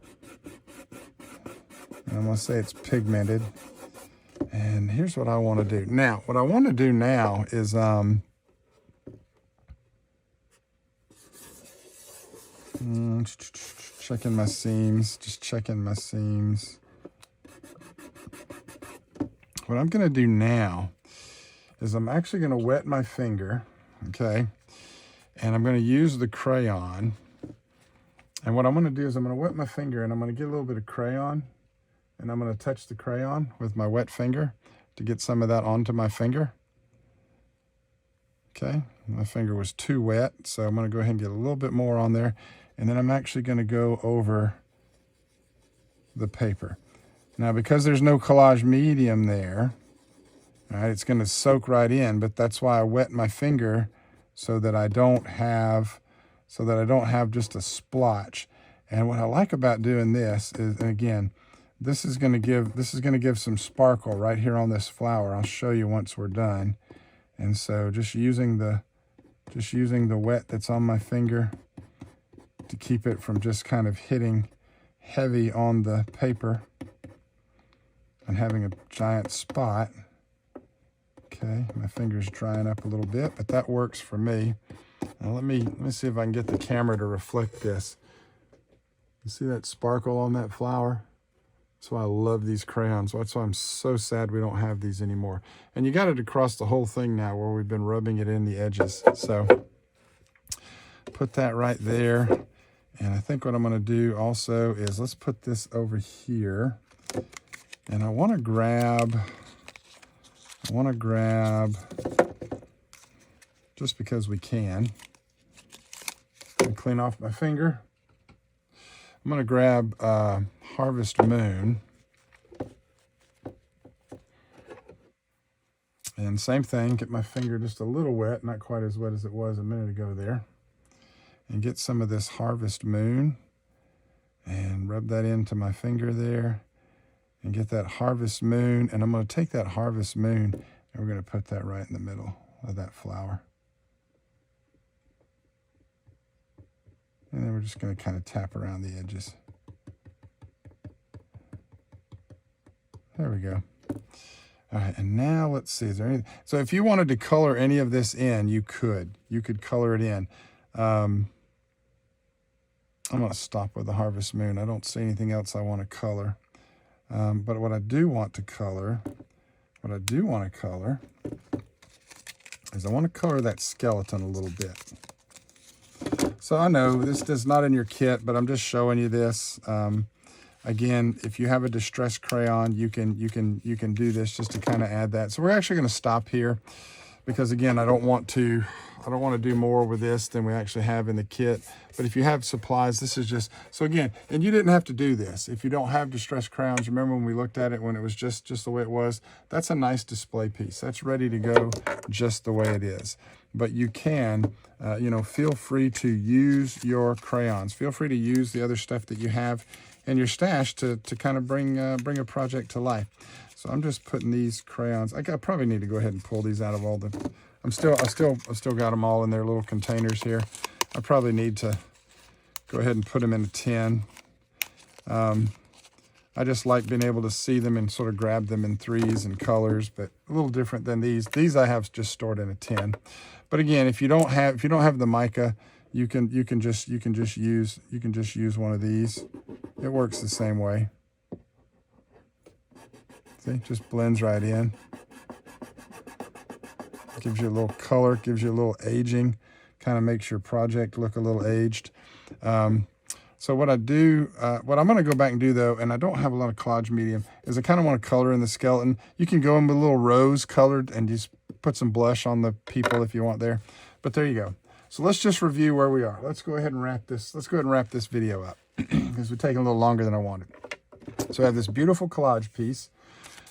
I'm gonna say it's pigmented. And here's what I want to do. Now, what I want to do now is checking my seams, just checking my seams. What I'm going to do now is I'm actually going to wet my finger, okay? And I'm going to use the crayon. And what I'm going to do is I'm going to wet my finger and I'm going to get a little bit of crayon and I'm going to touch the crayon with my wet finger to get some of that onto my finger. Okay, my finger was too wet, so I'm going to go ahead and get a little bit more on there. And then I'm actually going to go over the paper. Now, because there's no collage medium there, all right, it's going to soak right in, but that's why I wet my finger so that I don't have just a splotch. And what I like about doing this is, and again, this is going to give some sparkle right here on this flower. I'll show you once we're done. And so just using the wet that's on my finger to keep it from just kind of hitting heavy on the paper and having a giant spot. Okay, my finger's drying up a little bit, but that works for me. Now let me see if I can get the camera to reflect this. You see that sparkle on that flower? That's why I love these crayons. That's why I'm so sad we don't have these anymore. And you got it across the whole thing now where we've been rubbing it in the edges. So put that right there. And I think what I'm going to do also is let's put this over here. And I want to grab, just because we can, and clean off my finger. I'm going to grab Harvest Moon. And same thing, get my finger just a little wet, not quite as wet as it was a minute ago there. And get some of this Harvest Moon and rub that into my finger there. And get that Harvest Moon, and I'm going to take that Harvest Moon and we're going to put that right in the middle of that flower. And then we're just going to kind of tap around the edges. There we go. All right, and now let's see, is there anything? So if you wanted to color any of this in, you could. You could color it in. I'm going to stop with the Harvest Moon. I don't see anything else I want to color. But what I do want to color is I want to color that skeleton a little bit. So I know this is not in your kit, but I'm just showing you this. Again, if you have a distressed crayon, you can do this just to kind of add that. So we're actually going to stop here because again, I don't want to do more with this than we actually have in the kit. But if you have supplies, this is just, so again, and you didn't have to do this. If you don't have distressed crayons, remember when we looked at it when it was just the way it was, that's a nice display piece. That's ready to go just the way it is. But you can, you know, feel free to use your crayons. Feel free to use the other stuff that you have in your stash to kind of bring a project to life. So I'm just putting these crayons. I probably need to go ahead and pull these out of all the. I still got them all in their little containers here. I probably need to go ahead and put them in a tin. I just like being able to see them and sort of grab them in threes and colors, but a little different than these. These I have just stored in a tin. But again, if you don't have the mica, you can just use one of these. It works the same way. See, just blends right in. Gives you a little color, gives you a little aging, kind of makes your project look a little aged. So what I do, what I'm going to go back and do though, and I don't have a lot of collage medium, is I kind of want to color in the skeleton. You can go in with a little rose colored and just put some blush on the people if you want there. But there you go. So let's just review where we are. Let's go ahead and wrap this. Let's go ahead and wrap this video up because we're taking a little longer than I wanted. So we have this beautiful collage piece.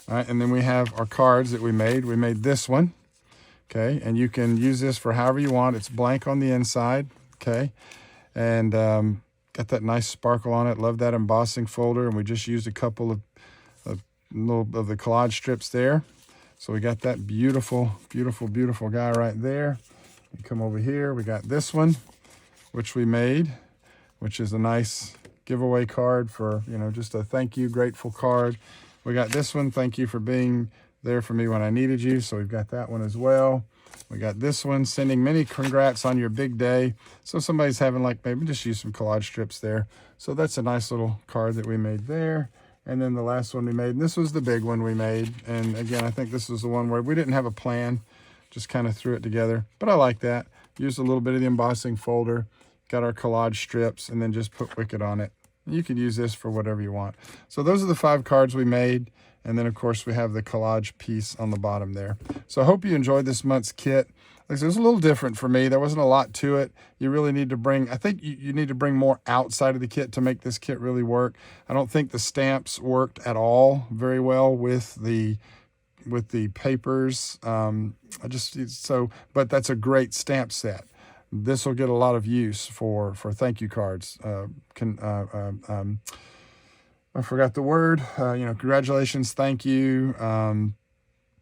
All right, and then we have our cards that we made. We made this one. Okay, and you can use this for however you want. It's blank on the inside, okay? And got that nice sparkle on it. Love that embossing folder, and we just used a couple of the collage strips there. So we got that beautiful, beautiful, beautiful guy right there. You come over here, we got this one, which we made, which is a nice giveaway card for, you know, just a thank you, grateful card. We got this one, thank you for being there for me when I needed you. So we've got that one as well. We got this one, sending many congrats on your big day. So somebody's having, like, maybe just use some collage strips there. So that's a nice little card that we made there. And then the last one we made, and this was the big one we made. And again, I think this was the one where we didn't have a plan, just kind of threw it together. But I like that. Used a little bit of the embossing folder, got our collage strips, and then just put Wicked on it. You can use this for whatever you want. So those are the 5 cards we made. And then, of course, we have the collage piece on the bottom there. So I hope you enjoyed this month's kit. Like, it was a little different for me. There wasn't a lot to it. You really need to bring, I think you need to bring more outside of the kit to make this kit really work. I don't think the stamps worked at all very well with the papers. But that's a great stamp set. This will get a lot of use for thank you cards. I forgot the word, you know, congratulations, thank you,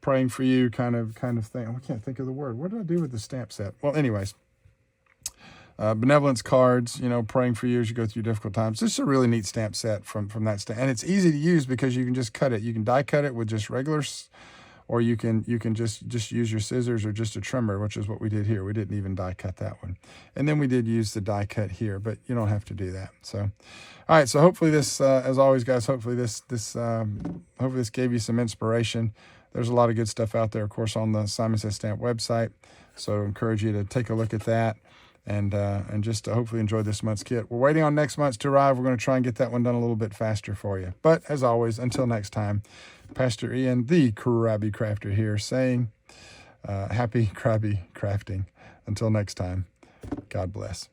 praying for you kind of thing. I can't think of the word. What did I do with the stamp set? Well, anyways, benevolence cards, you know, praying for you as you go through difficult times. This is a really neat stamp set from that stamp. And it's easy to use because you can just cut it. You can die cut it with just regular, or you can just use your scissors or just a trimmer, which is what we did here. We didn't even die cut that one. And then we did use the die cut here, but you don't have to do that. So, all right, so hopefully this, as always, guys, hopefully this gave you some inspiration. There's a lot of good stuff out there, of course, on the Simon Says Stamp website. So I encourage you to take a look at that and just to hopefully enjoy this month's kit. We're waiting on next month's to arrive. We're going to try and get that one done a little bit faster for you. But as always, until next time, Pastor Ian, the Krabby Crafter here, saying happy Krabby crafting. Until next time, God bless.